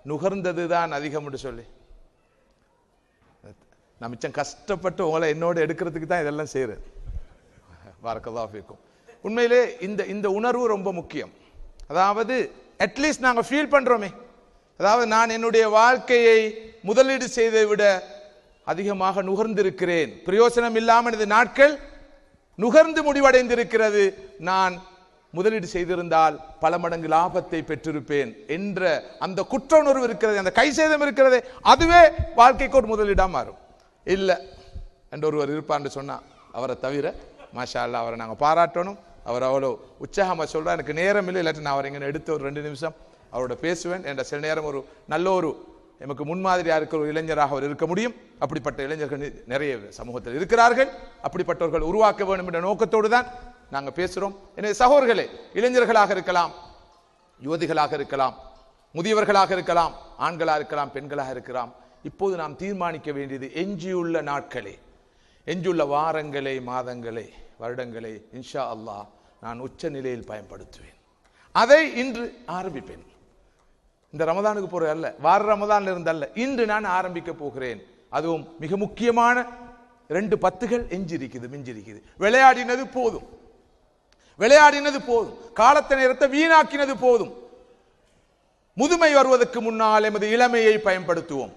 நுகர்ந்தது தான் அதிகம் என்று சொல்லி, நான் மிச்சம் கஷ்டப்பட்டு உங்களை என்னோட எடுக்கிறதுக்கு தான் இதெல்லாம் செய்யறது. பரக்கல்லாஹு ஃபீக்கும். உண்மையிலே இந்த உணர்வு ரொம்ப முக்கியம். அதாவது அட்லீஸ்ட் நாங்க ஃபீல் பண்றோமே, அதாவது நான் என்னுடைய வாழ்க்கையை முதலீடு செய்ததை விட அதிகமாக நுகர்ந்திருக்கிறேன். பிரயோசனம் இல்லாமல் இந்த நாட்கள் நுகர்ந்து முடிவடைந்திருக்கிறது. நான் முதலீடு செய்திருந்தால் பல மடங்கு லாபத்தை பெற்றிருப்பேன் என்ற அந்த குற்ற உணர்வு இருக்கிறது, அந்த கை சேதம் இருக்கிறது, அதுவே வாழ்க்கைக்கு ஒரு முதலீடா மாறும். இல்ல என்று ஒருவர் இருப்பான்னு சொன்னா அவரை தவிர, மாஷா அல்லாஹ், அவரை நாங்கள் பாராட்டணும். அவர் அவ்வளோ உற்சாகமாக சொல்றார். எனக்கு நேரம் இல்லை, இல்லாட்டி நான் அவரை இங்கே எடுத்து ஒரு 2 நிமிஷம் அவரோட பேசுவேன் என்ற. சில நேரம் ஒரு நல்ல ஒரு நமக்கு முன்மாதிரியாக இருக்கிற ஒரு இளைஞராக அவர் இருக்க முடியும். அப்படிப்பட்ட இளைஞர்கள் நிறைய சமூகத்தில் இருக்கிறார்கள். அப்படிப்பட்டவர்கள் உருவாக்க வேண்டும் என்ற நோக்கத்தோடு தான் நாங்கள் பேசுகிறோம். எனவே சகோதரர்களே, இளைஞர்களாக இருக்கலாம், யுவதிகளாக இருக்கலாம், முதியவர்களாக இருக்கலாம், ஆண்களாக இருக்கலாம், பெண்களாக இருக்கலாம், இப்போது நாம் தீர்மானிக்க வேண்டியது எஞ்சியுள்ள நாட்களே, எஞ்சியுள்ள வாரங்களை, மாதங்களை, வருடங்களை இன்ஷா அல்லாஹ் நான் உச்ச நிலையில் பயன்படுத்துவேன். அதை இன்று ஆரம்பிப்பேன். இந்த ரமதானுக்கு போற அல்ல, வார ரமதான்ல இருந்து அல்ல, இன்று நான் ஆரம்பிக்க போகிறேன். அதுவும் மிக முக்கியமான 2 பத்துகள் எஞ்சிருக்குது, மிஞ்சிருக்குது. விளையாடினது போதும், விளையாடினது போதும், காலத்தை நேரத்தை வீணாக்கினது போதும். முதுமை வருவதற்கு முன்னால் எமது இளமையை பயன்படுத்துவோம்.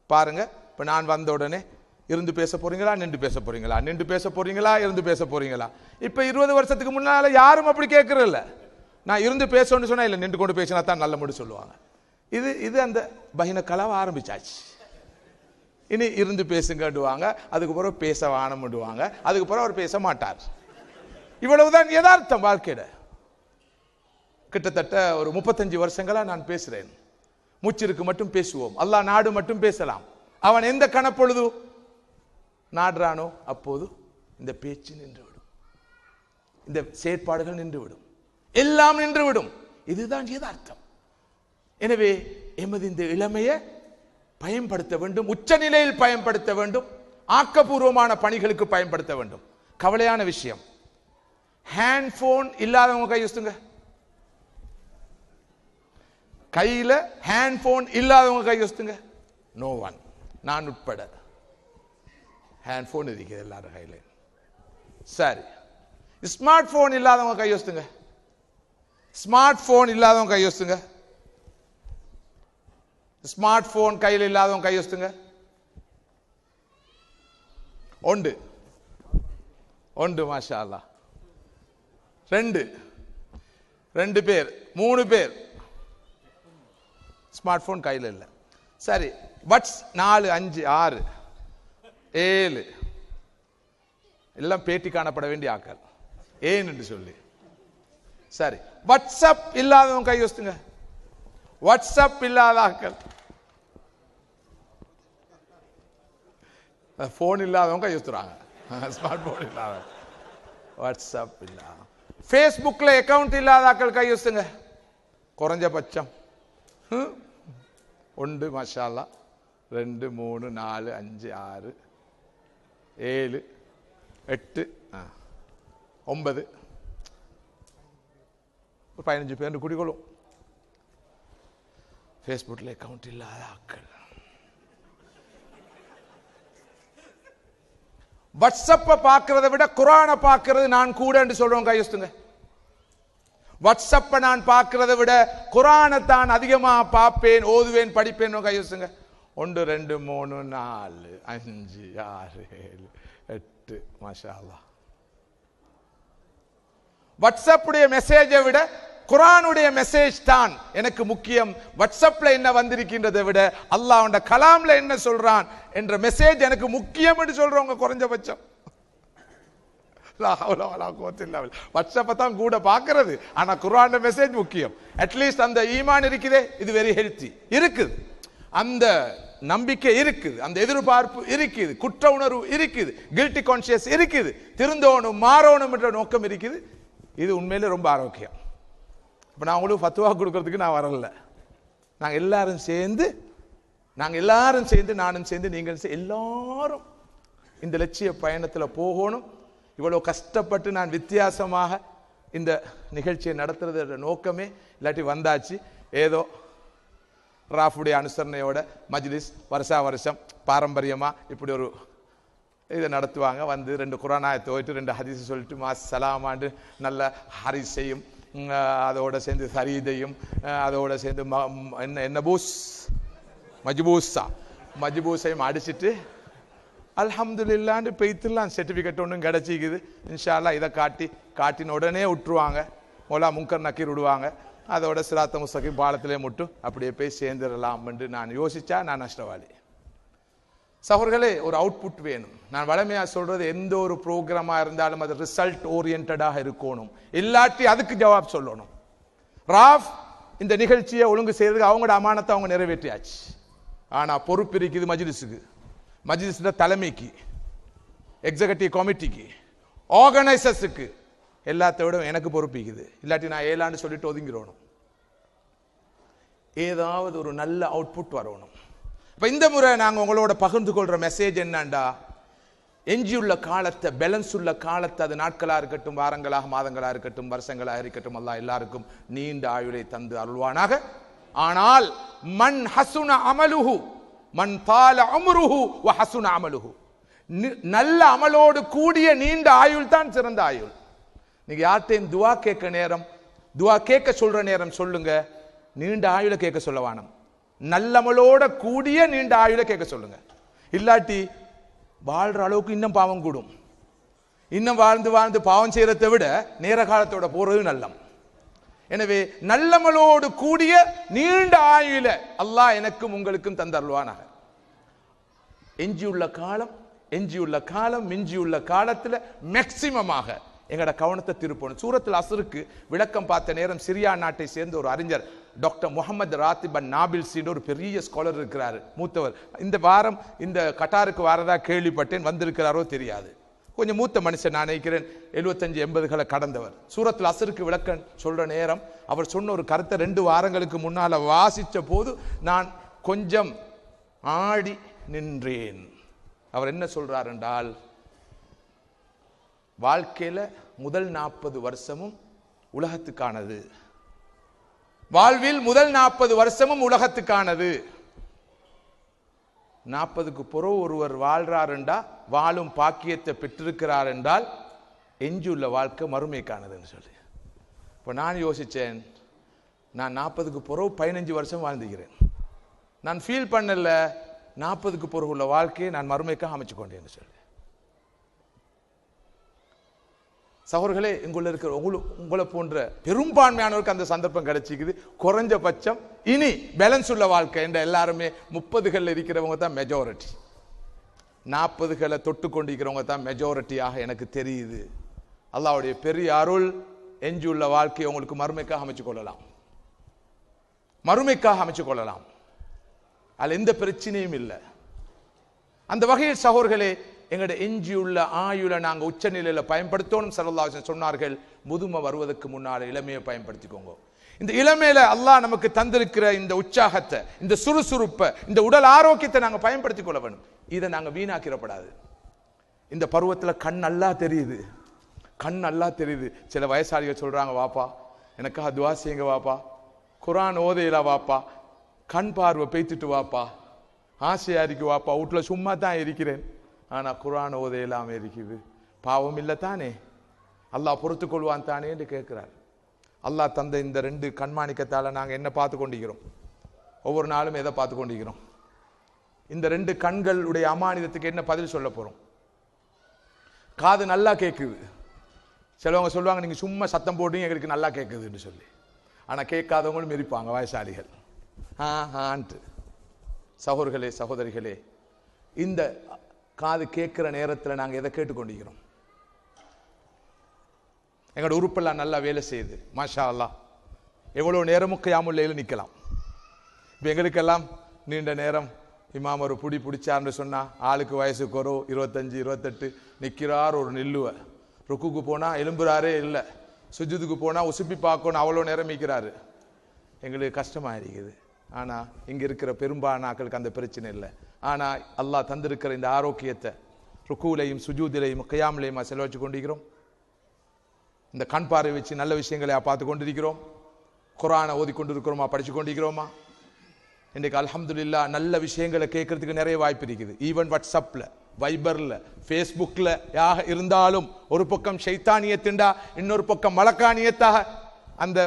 பாருங்க, இப்ப நான் வந்த உடனே இருந்து பேச போறீங்களா, நின்று பேச போறீங்களா, நின்று பேச போறீங்களா, இருந்து பேச போறீங்களா? இப்ப 20 வருஷத்துக்கு முன்னால யாரும் அப்படி கேட்கறதில்ல. நான் இருந்து பேசணும்னு சொன்னா இல்லை, நின்று கொண்டு பேசினா தான் நல்ல முடி சொல்லுவாங்க. இது அந்த பகின கலாவை ஆரம்பிச்சாச்சு. இனி இருந்து பேசுங்கடுவாங்க, அதுக்கு பிறகு பேச வானம்டுவாங்க, அதுக்கு பிறகு அவர் பேச மாட்டார். இவ்வளவுதான் யதார்த்தம் வாழ்க்கையில. கிட்டத்தட்ட ஒரு 35 வருஷங்களா நான் பேசுறேன். மூச்சிற்கு மட்டும் பேசுவோம், அல்லாஹ் நாடு மட்டும் பேசலாம். அவன் எந்த கணப்பொழுது நாடுறானோ அப்போது இந்த பேச்சு நின்றுவிடும், இந்த செயற்பாடுகள் நின்றுவிடும், எல்லாம் நின்றுவிடும். இதுதான் யதார்த்தம். எனவே எமது இந்த இளமையை பயன்படுத்த வேண்டும், உச்ச நிலையில் பயன்படுத்த வேண்டும், ஆக்கப்பூர்வமான பணிகளுக்கு பயன்படுத்த வேண்டும். கவலையான விஷயம், ஹேண்ட் போன் இல்லாதவங்க கை யோசிங்க. கையில ஹேண்ட் போன் இல்லாதவங்க கை யோசிங்க. நோ ஒன், நான் உட்பட. ஹேண்ட் போன் இருக்குது எல்லாரும் கையில. சரி, ஸ்மார்ட் போன் இல்லாதவங்க கை யோசிங்க. ஸ்மார்ட் போன் இல்லாதவங்க கை யோசிங்க. ஸ்மார்ட் போன் கையில் இல்லாதவங்க கை யோசிங்க. ஒன்று ஒன்று, மாஷா அல்லாஹ். 2 பேர், 3 பேர் ஸ்மார்ட் போன் கையில் இல்லை. சரி, வாட்ஸ் 4, 5, 6, 7 எல்லாம் பேட்டி காணப்பட வேண்டிய ஆக்கள், ஏன் என்று சொல்லி. சரி, வாட்ஸ்அப் இல்லாதவங்க கை யோசிங்க. வாட்ஸ்அப் இல்லாத ஆக்கள், போன் இல்லாதவங்க கை யோசிறாங்க. ஸ்மார்ட் போன் இல்லாத, வாட்ஸ்அப் இல்லாத, ஃபேஸ்புக்ல அக்கவுண்ட் இல்லாத ஆக்கள் கை யோசிங்க. குறைஞ்சபட்சம் 1, மாஷா அல்லாஹ், 2, 3, 4, 5, 6, 7, 8, 9, ஒரு 15 பேர் குடிக்கொள்ளும். ஃபேஸ்புக்கில் அக்கௌண்ட் இல்லாத ஆக்கள், வாட்ஸ்அப்பை பார்க்கறதை விட குரானை பார்க்கறது நான் கூட என்று சொல்றோம். கையெழுத்துங்க. வாட்ஸ்அப்பை நான் பார்க்கறதை விட குரானை தான் அதிகமாக பார்ப்பேன், ஓதுவேன், படிப்பேன். கையெழுத்துங்க. 1 2 3 4 5 6 7 8 மாஷா அல்லாஹ். வாட்ஸ்அப்புடைய மெசேஜை விட குரானுடைய மெசேஜ் தான் எனக்கு முக்கியம். வாட்ஸ்அப்ல என்ன வந்திருக்கின்றதை விட அல்லாஹ்வுடைய கலாம்ல என்ன சொல்றான் என்ற மெசேஜ் எனக்கு முக்கியம் என்று சொல்றவங்க குறைஞ்சபட்சம். வாட்ஸ்அப்பை தான் கூட பார்க்கிறது, ஆனா குரான் மெசேஜ் முக்கியம். அட்லீஸ்ட் அந்த ஈமான் இருக்குதே, இது வெரி ஹெல்த்தி இருக்குது, அந்த நம்பிக்கை இருக்குது, அந்த எதிர்பார்ப்பு இருக்குது, குற்ற உணர்வு இருக்குது, கில்ட்டி கான்சியஸ் இருக்குது, திருந்தோணும் மாறணும் என்ற நோக்கம் இருக்குது. இது உண்மையிலே ரொம்ப ஆரோக்கியம். இப்போ நான் உங்களுக்கு ஃபத்வா கொடுக்கறதுக்கு நான் வரல. நாங்கள் எல்லாரும் சேர்ந்து நானும் சேர்ந்து நீங்கள் எல்லாரும் இந்த லட்சிய பயணத்தில் போகணும். இவ்வளோ கஷ்டப்பட்டு நான் வித்தியாசமாக இந்த நிகழ்ச்சியை நடத்துறத நோக்கமே இல்லாட்டி வந்தாச்சு. ஏதோ ராஃபுடைய அனுசரணையோட மஜ்லிஸ் வருஷம் பாரம்பரியமாக இப்படி ஒரு இதை நடத்துவாங்க. வந்து 2 குரானாயத்தை ஓய்ட்டு 2 ஹதீஸ் சொல்லிட்டு சலாமாண்டு நல்ல ஹரிசையும் அதோட சேர்ந்து சரீதையும் அதோட சேர்ந்து என்ன மஜ்பூஸையும் அடிச்சுட்டு அல்ஹம்துலில்லாஹ்னு பெய்த்துலாம் சர்டிஃபிகேட் ஒன்றும் கிடைச்சிக்குது. இன்ஷா அல்லாஹ் இதை காட்டின உடனே விட்டுருவாங்க. மொலா முங்கர் நக்கீர் விடுவாங்க. அதோட சிராத்த முஸ்தகீம் பாலத்திலே முட்டும் அப்படியே போய் சேர்ந்துடலாம் என்று நான் யோசிச்சா நான் நஷ்டவாளி. சகோதரர்களே, ஒரு அவுட்புட் வேணும். நான் வளமையா சொல்றது, எந்த ஒரு ப்ரோக்ராமா இருந்தாலும் அது ரிசல்ட் ஓரியன்டாக இருக்கணும், இல்லாட்டி அதுக்கு ஜவாப் சொல்லணும். ராஃப் இந்த நிகழ்ச்சியை ஒழுங்கு செய்யறதுக்கு அவங்களோட அமானத்தை அவங்க நிறைவேற்றியாச்சு. ஆனா பொறுப்பு இருக்குது மஜ்லிஸுக்கு, மஜ்லிஸ்ல தலைமைக்கு, எக்ஸிகூட்டிவ் கமிட்டிக்கு, ஆர்கனைசர்ஸுக்கு, எல்லாத்த விட எனக்கு பொறுப்பிக்குது. இல்லாட்டி நான் ஏலான்னு சொல்லிட்டு ஒதுங்கிடணும். ஏதாவது ஒரு நல்ல அவுட்புட் வரணும். இப்போ இந்த முறை நாங்கள் உங்களோட பகிர்ந்து கொள்கிற மெசேஜ் என்னண்டா, எஞ்சியுள்ள காலத்தை, பேலன்ஸ் உள்ள காலத்தை, அது நாட்களாக இருக்கட்டும், வாரங்களாக, மாதங்களாக இருக்கட்டும், வருஷங்களாக இருக்கட்டும், அல்லாஹ் எல்லாருக்கும் நீண்ட ஆயுளை தந்து அருள்வானாக. ஆனால் மன் ஹசுன அமலுஹு மன் தால அம்ருஹு வ ஹசுன அமலுஹு, நல்ல அமலோடு கூடிய நீண்ட ஆயுள் தான் சிறந்த ஆயுள். நீங்க யார்கிட்டையும் துவா கேட்க நேரம், துவா கேட்க சொல்ற நேரம் சொல்லுங்க, நீண்ட ஆயுளை கேட்க சொல்ல வேணும். நல்லமலோட கூடிய நீண்ட ஆயுளை கேட்க சொல்லுங்க. இல்லாட்டி வாழ்ற அளவுக்கு இன்னும் பாவம் கூடும். இன்னும் வாழ்ந்து பாவம் செய்யறதை விட நேர காலத்தோட போறது நல்லம். எனவே நல்லமலோடு கூடிய நீண்ட ஆயுளை அல்லாஹ் எனக்கும் உங்களுக்கும் தந்தருள்வானாக. எஞ்சியுள்ள காலம் மிஞ்சியுள்ள காலத்துல மேக்சிமமாக எங்கட கவனத்தை திருப்பணும். சூரத்துல் அஸ்ருக்கு விளக்கம் பார்த்த நேரம் சிரியா நாட்டை சேர்ந்த ஒரு அறிஞர் டாக்டர் முகமது ராத்திபன் நாபில்சின்னு ஒரு பெரிய ஸ்காலர் இருக்கிறாரு, மூத்தவர். இந்த வாரம் இந்த கட்டாருக்கு வாரதா கேள்விப்பட்டேன், வந்திருக்கிறாரோ தெரியாது. கொஞ்சம் மூத்த மனுஷன், நான் நினைக்கிறேன் 75-80களை கடந்தவர். சூரத்துல் அஸ்ருக்கு விளக்கம் சொல்ற நேரம் அவர் சொன்ன ஒரு கருத்தை 2 வாரங்களுக்கு முன்னால வாசிச்ச போது நான் கொஞ்சம் ஆடி நின்றேன். அவர் என்ன சொல்றார் என்றால், வாழ்க்கையில முதல் 40 வருஷமும் உலகத்துக்கானது, வாழ்வில் முதல் 40 வருஷமும் உலகத்துக்கானது. 40க்கு பிறகு ஒருவர் வாழ்றார் என்றா, வாழும் பாக்கியத்தை பெற்றிருக்கிறார் என்றால் எஞ்சியுள்ள வாழ்க்கை மறுமைக்கானதுன்னு சொல்லி. இப்போ நான் யோசிச்சேன், நான் 40க்கு பிறகு 15 வருஷம் வாழ்ந்துகிறேன். நான் ஃபீல் பண்ணல 40க்கு பிறகு உள்ள வாழ்க்கையை நான் மறுமைக்காக அமைச்சு கொண்டேன்னு சொல்லி. சகோதரர்களே, உங்களை போன்ற பெரும்பான்மையானவருக்கு அந்த சந்தர்ப்பம் கிடைச்சிக்குது. குறைஞ்சபட்சம் இனி பேலன்ஸ் உள்ள வாழ்க்கை என்ற எல்லாருமே 30களில் இருக்கிறவங்க தான் மெஜாரிட்டி, 40களை தொட்டு கொண்டிருக்கிறவங்க தான் மெஜாரிட்டியாக எனக்கு தெரியுது. அல்லாஹ்வுடைய பெரிய அருள், எஞ்சியுள்ள வாழ்க்கையை உங்களுக்கு மறுமைக்காக அமைச்சு கொள்ளலாம். அதில் எந்த பிரச்சனையும் இல்லை. அந்த வகையில் சகோதரர்களே, எங்களுடைய எஞ்சியுள்ள ஆயுளை நாங்கள் உச்சநிலையில பயன்படுத்தணும். ஸல்லல்லாஹு அலைஹி வஸல்லம் சொன்னார்கள், முதுமை வருவதற்கு முன்னால் இளமையை பயன்படுத்திக்கோங்க. இந்த இளமையில அல்லாஹ் நமக்கு தந்திருக்கிற இந்த உற்சாகத்தை, இந்த சுறுசுறுப்பை, இந்த உடல் ஆரோக்கியத்தை நாங்கள் பயன்படுத்திக் கொள்ள வேண்டும். இதை நாங்கள் வீணாக்கிடப்படாது. இந்த பருவத்தில் கண் நல்லா தெரியுது. சில வயசாளிகள் சொல்றாங்க, வாப்பா எனக்காக துவா செய்யுங்க வாப்பா, குரான் ஓதையில வாப்பா, கண் பார்வை பெய்த்துட்டு வாப்பா, ஆசையா இருக்கு வாப்பா, வீட்டுல சும்மா தான் இருக்கிறேன், ஆனா குரான் ஓதையிலாம இருக்குது, பாவம் இல்லை தானே, அல்லாஹ் பொறுத்து கொள்வான் தானே என்று கேட்கிறார். அல்லாஹ் தந்த இந்த 2 கண்மாணிக்கத்தால நாங்க என்ன பார்த்து கொண்டிருக்கிறோம்? ஒவ்வொரு நாளும் எதை பார்த்து கொண்டிருக்கிறோம்? இந்த 2 கண்களுடைய அமானிதத்துக்கு என்ன பதில் சொல்ல போறோம்? காது நல்லா கேட்குது. சிலவங்க சொல்லுவாங்க நீங்க சும்மா சத்தம் போட்டீங்க எங்களுக்கு நல்லா கேட்குதுன்னு சொல்லி. ஆனா கேட்காதவங்களும் இருப்பாங்க வயசாளிகள். சகோதரர்களே சகோதரிகளே, இந்த காது கேட்கிற நேரத்தில் நாங்கள் எதை கேட்டுக்கொண்டிருக்கிறோம்? எங்களோட உறுப்பெல்லாம் நல்லா வேலை செய்யுது, மாஷா அல்லாஹ். எவ்வளோ நேரமும் கியாமுல்லையில் நிற்கலாம். இப்போ எங்களுக்கெல்லாம் நீண்ட நேரம் இமாம் ஒரு பிடிச்சார்னு சொன்னால் ஆளுக்கு வயசுக்கு ஒரு 25 28 நிற்கிறார். ஒரு நில்லுவ ருக்குக்கு போனால் எலும்புறாரே இல்லை, சுஜுதுக்கு போனால் உசுப்பி பார்க்கணும், அவ்வளோ நேரம் நிற்கிறாரு. எங்களுக்கு கஷ்டமாக இருக்குது. ஆனால் இங்கே இருக்கிற பெரும்பாலாக்களுக்கு அந்த பிரச்சனை இல்லை. ஆனால் அல்லாஹ் தந்திருக்கிற இந்த ஆரோக்கியத்தை ருக்குலையும் சுஜூதிலையும் கியாமுலையுமா செலவழிச்சு கொண்டிருக்கிறோம். இந்த கண் பார்வை வச்சு நல்ல விஷயங்களை பார்த்து கொண்டிருக்கிறோம். குர்ஆனை ஓதி கொண்டிருக்கிறோமா, படிச்சு கொண்டிருக்கிறோமா? இன்றைக்கு அல்ஹம்துலில்லாஹ் நல்ல விஷயங்களை கேட்கறதுக்கு நிறைய வாய்ப்பு இருக்குது. ஈவன் வாட்ஸ்அப்ல, வைபர்ல, ஃபேஸ்புக்ல யாக இருந்தாலும் ஒரு பக்கம் ஷைத்தானியத்தின்டா, இன்னொரு பக்கம் மலக்கானியத்தாக அந்த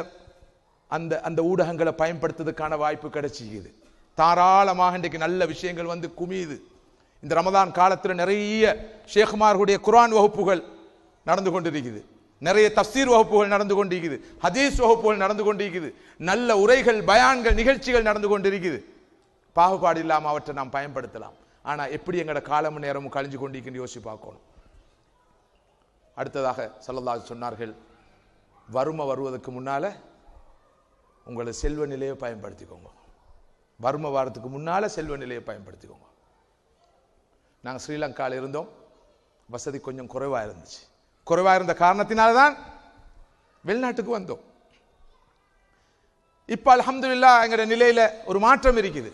அந்த அந்த ஊடகங்களை பயன்படுத்துறதுக்கான வாய்ப்பு கிடைச்சிக்குது. தாராளமாக இன்றைக்கு நல்ல விஷயங்கள் வந்து குமியுது. இந்த ரமதான் காலத்தில் நிறைய ஷேக்மார்களுடைய குர்ஆன் வகுப்புகள் நடந்து கொண்டிருக்குது, நிறைய தஃசீர் வகுப்புகள் நடந்து கொண்டிருக்குது, ஹதீஸ் வகுப்புகள் நடந்து கொண்டிருக்குது, நல்ல உரைகள், பயான்கள், நிகழ்ச்சிகள் நடந்து கொண்டிருக்குது. பாகுபாடு இல்லாமல் அவற்றை நாம் பயன்படுத்தலாம். ஆனா எப்படி எங்களோட காலமும் நேரமும் கழிஞ்சு கொண்டிருக்குன்னு யோசிச்சு பார்க்கணும். அடுத்ததாக ஸல்லல்லாஹு அலைஹி சொன்னார்கள், வறுமை வருவதற்கு முன்னால உங்களை செல்வ நிலையை பயன்படுத்திக்கோங்க. வறுமை வாரத்துக்கு முன்னால செல்வ நிலையை பயன்படுத்திக்கோங்க. நாங்கள் ஸ்ரீலங்காவில் இருந்தோம், வசதி கொஞ்சம் குறைவாக இருந்துச்சு. குறைவாக இருந்த காரணத்தினால்தான் வெளிநாட்டுக்கு வந்தோம். இப்ப அல்ஹம்துலில்லாஹ் எங்களுடைய நிலையில ஒரு மாற்றம் இருக்குது.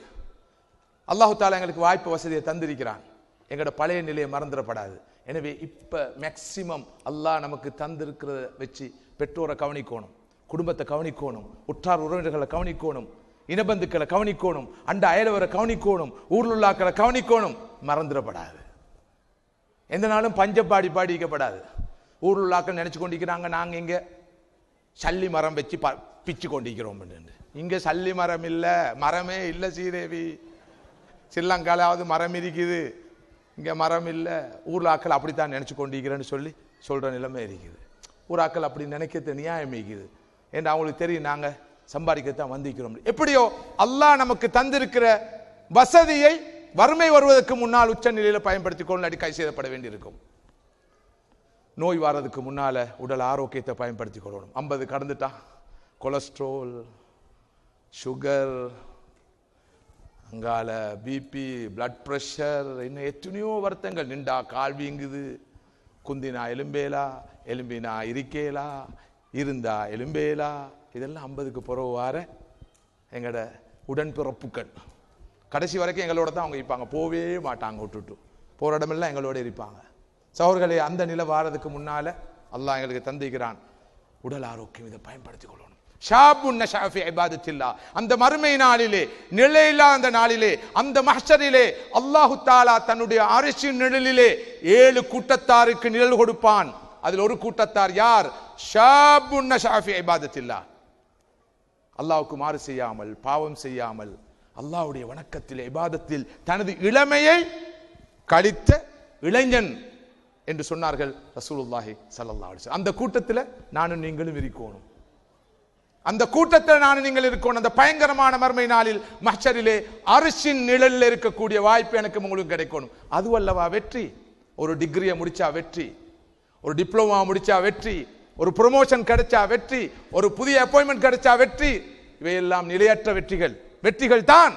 அல்லாஹு தாலா எங்களுக்கு வாய்ப்பு வசதியை தந்திருக்கிறான். எங்களோட பழைய நிலையை மறந்துடப்படாது. எனவே இப்ப மேக்சிமம் அல்லாஹ் நமக்கு தந்திருக்கிறத வச்சு பெற்றோரை கவனிக்கணும், குடும்பத்தை கவனிக்கணும், உற்றார் உறவினர்களை கவனிக்கணும், இனபந்துக்களை கவனிக்கணும், அண்ட அயலவரை கவனிக்கணும், ஊர்லுள்ளாக்களை கவனிக்கணும். மறந்துடப்படாது. எந்த நாளும் பஞ்சப்பாடி பாடிக்கப்படாது. ஊர்லுள்ளாக்கள் நினைச்சு கொண்டிருக்கிறாங்க நாங்க இங்க சல்லி மரம் வச்சு பிச்சு கொண்டிருக்கிறோம். இங்க சல்லி மரம் இல்ல, மரமே இல்ல சீதேவி. ஸ்ரீலங்காலாவது மரம் இருக்குது, இங்க மரம் இல்ல. ஊர்லாக்கள் அப்படித்தான் நினைச்சு கொண்டிருக்கிறேன்னு சொல்லி சொல்ற நிலைமை இருக்குது. ஊராக்கள் அப்படி நினைக்கிறது நியாயம் இருக்குது. ஏன்னா அவங்களுக்கு தெரியும் நாங்க சம்பாதிக்கத்தான் வந்திருக்கிறோம். எப்படியோ அல்லாஹ் நமக்கு தந்திருக்கிற வசதியை வறுமை வருவதற்கு முன்னால் உச்ச நிலையில பயன்படுத்திக் கொண்டு கை செய்யப்பட வேண்டியிருக்கும். நோய் வர்றதுக்கு முன்னால உடல் ஆரோக்கியத்தை பயன்படுத்திக் கொள்ளணும். 50 கடந்துட்டா கொலஸ்ட்ரால், சுகர், அங்கால பிபி, பிளட் பிரஷர், இன்னும் எத்தனையோ வருத்தங்கள். நின்றா கால் வீங்குது, குந்தினா எலும்பேலா, எலும்பினா இருக்கேலா, இருந்தா எலும்பேலா. இதெல்லாம் 50க்கு பிறகு வார எங்களோட உடன்பிறப்புகள். கடைசி வரைக்கும் எங்களோட தான் அவங்க இருப்பாங்க, போவே மாட்டாங்க, விட்டுட்டு போற இடமெல்லாம் எங்களோட இருப்பாங்க. சகோதரர்களே, அந்த நிலை வாரதுக்கு முன்னால அல்லாஹ் எங்களுக்கு தந்திக்கிறான் உடல் ஆரோக்கியம். இதை பயன்படுத்திக் கொள்ளணும். ஷாபுன் நஷா ஃபி இபாதத்தில்லாஹ், அந்த மறுமை நாளிலே, நிலையில்லா அந்த நாளிலே, அந்த மஹ்ஷரிலே அல்லாஹு தஆலா தன்னுடைய அரிசின் நிழலிலே 7 கூட்டத்தாருக்கு நிழல் கொடுப்பான். அதில் ஒரு கூட்டத்தார் யார்? ஷாபுன் நஷா ஃபி இபாதத்தில்லாஹ், அல்லாஹ்வுக்கு மாறு செய்யாமல், பாவம் செய்யாமல், அல்லாஹ்வுடைய வணக்கத்தில், இபாதத்தில் தனது இளமையை கழித்த இளைஞன் என்று சொன்னார்கள் ரசூலுல்லாஹி ஸல்லல்லாஹு அலைஹி வஸல்லம். அந்த கூட்டத்தில் நானும் நீங்களும் இருக்கணும். அந்த கூட்டத்தில் நானும் நீங்கள் இருக்கணும். அந்த பயங்கரமான மறுமை நாளில் மஹ்ஷரிலே அரிசின் நிழலில் இருக்கக்கூடிய வாய்ப்பு எனக்கு உங்களுக்கு கிடைக்கணும். அதுவல்லவா வெற்றி? ஒரு டிகிரியை முடிச்சா வெற்றி, ஒரு டிப்ளமா முடிச்சா வெற்றி, ஒரு ப்ரொமோஷன் கிடைச்சா வெற்றி, ஒரு புதிய அப்பாயின்மெண்ட் கிடைச்சா வெற்றி. இவையெல்லாம் நிலையற்ற வெற்றிகள். வெற்றிகள் தான்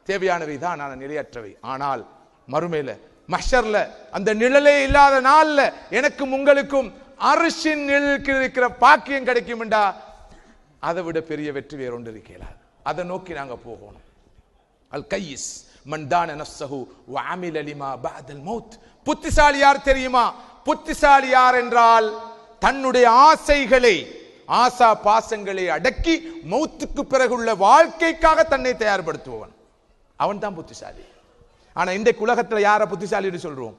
தேவையானவை தான், ஆனால் நிலையற்றவை. ஆனால் மறுமையில மஹ்ஷர்ல அந்த நிழலே இல்லாத நாள்ல எனக்கும் உங்களுக்கும் அரிசின் நிழலுக்கு இருக்கிற பாக்கியம் கிடைக்கும் என்றா அதை விட பெரிய வெற்றி வேறொன்று இருக்கிறார். அதை நோக்கி நாங்க போகணும். அல் கையிஸ் மன் தான நஃப்ஸஹு வ அமில லிமா பஅதல் மௌத். புத்திசாலி யார் தெரியுமா? புத்திசாலி யார் என்றால் தன்னுடைய ஆசைகளை ஆசா பாசங்களை அடக்கி மௌத்துக்கு பிறகுள்ள வாழ்க்கைக்காக தன்னை தயார்படுத்துபவன் அவன் தான் புத்திசாலி. ஆனா இன்றைக்கு உலகத்தில் யாரை புத்திசாலி சொல்றோம்?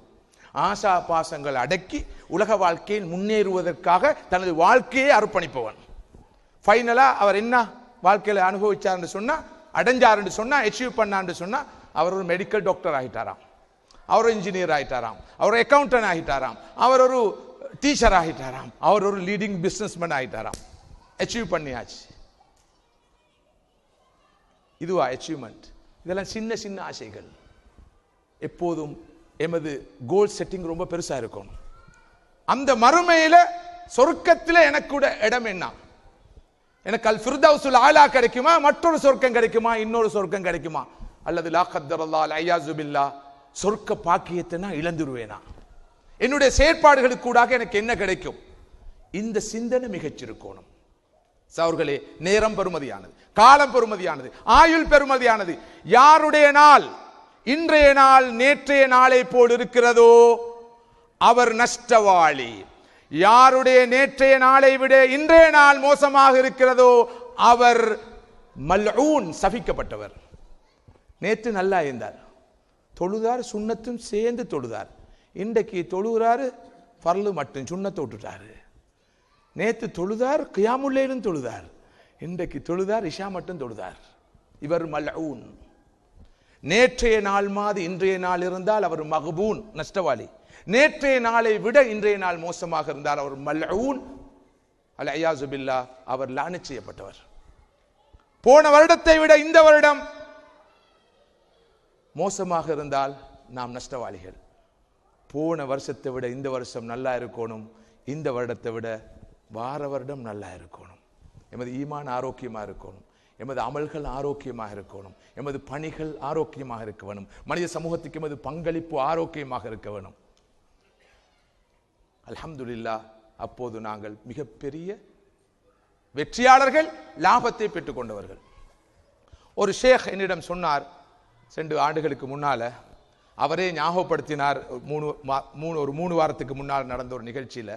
ஆசா பாசங்கள் அடக்கி உலக வாழ்க்கையில் முன்னேறுவதற்காக தனது வாழ்க்கையை அர்ப்பணிப்பவன். ஃபைனலா அவர் என்ன வாழ்க்கையில அனுபவிச்சார்னு சொன்னா, அடைஞ்சாருன்னு சொன்னா, அச்சீவ் பண்ணான்னு சொன்னா, அவர் ஒரு மெடிக்கல் டாக்டர் ஆகிட்டாராம், அவர் இன்ஜினியர் ஆகிட்டாராம், அவர் அக்கௌண்டன்ட் ஆகிட்டாராம், அவர் ஒரு டீச்சர் ஆகிட்டாராம், அவர் ஒரு லீடிங் பிசினஸ்மேன் ஆகிட்டாராம். அச்சீவ் பண்ணியாச்சு. இதுவா அச்சீவ்மெண்ட்? இதெல்லாம் சின்ன சின்ன ஆசைகள். எப்போதும் எமது கோல் செட்டிங் ரொம்ப பெருசா இருக்கும். அந்த மறுமையில சொர்க்கத்தில் எனக்கு கூட இடம் என்ன? எனக்கு அல் ஃபிர்தௌஸுல் ஆலா கிடைக்குமா, மற்றொரு சொர்க்கம் கிடைக்குமா, இன்னொரு சொர்க்கம் கிடைக்குமா, அல்லது லா கத்தரல்லாஹ் அய்யாஸு பில்லாஹ் சொர்க்க பாக்கியத்தை நான் இழந்துருவேனா? என்னுடைய செயற்பாடுகளுக்கு கூடாக எனக்கு என்ன கிடைக்கும்? இந்த சிந்தனை மிகச்சிருக்கணும். சகோதரர்களே, நேரம் பெறுமதியானது, காலம் பெறுமதியானது, ஆயுள் பெறுமதியானது. யாருடைய நாள் இன்றைய நாள் நேற்றைய நாளை போல் இருக்கிறதோ அவர் நஷ்டவாளி. யாருடைய நேற்றைய நாளை விட இன்றைய நாள் மோசமாக இருக்கிறதோ அவர் மல்ஊன், சபிக்கப்பட்டவர். நேற்று நல்லா இருந்தார், தொழுதார், சுன்னத்தும் சேர்ந்து தொழுதார். இன்றைக்கு தொழுகிறாரு, பர்லு மட்டும் சுன்னத்தை விட்டுட்டாரு. நேற்று தொழுதார், கியாமுல் லைலும் தொழுதார், இன்றைக்கு தொழுதார், இஷா மட்டும் தொழுதார். இவர் மல்ஊன். நேற்றைய நாள் மாதிரி இன்றைய நாள் இருந்தால் அவர் மக்பூன், நஷ்டவாளி. நேற்றைய நாளை விட இன்றைய நாள் மோசமாக இருந்தால் அவர் மல்ஊன், அல் அய்யாஸு பில்லாஹ், அவர் லானத் செய்யப்பட்டவர். போன வருடத்தை விட இந்த வருடம் மோசமாக இருந்தால் நாம் நஷ்டவாளிகள். போன வருஷத்தை விட இந்த வருஷம் நல்லா இருக்கணும், இந்த வருடத்தை விட வார வருடம் நல்லா இருக்கணும். எமது ஈமான் ஆரோக்கியமாக இருக்கணும், எமது அமல்கள் ஆரோக்கியமாக இருக்கணும், எமது பணிகள் ஆரோக்கியமாக இருக்க வேணும், மனித சமூகத்துக்கு எமது பங்களிப்பு ஆரோக்கியமாக இருக்க வேணும். அல்ஹம்துலில்லாஹ், அப்போது நாங்கள் மிகப்பெரிய வெற்றியாளர்கள், லாபத்தை பெற்றுக் கொண்டவர்கள். ஒரு ஷேக் என்னிடம் சொன்னார், 2 ஆண்டுகளுக்கு முன்னால, அவரே ஞாபகப்படுத்தினார். ஒரு 3 வாரத்துக்கு முன்னால் நடந்த ஒரு நிகழ்ச்சியில,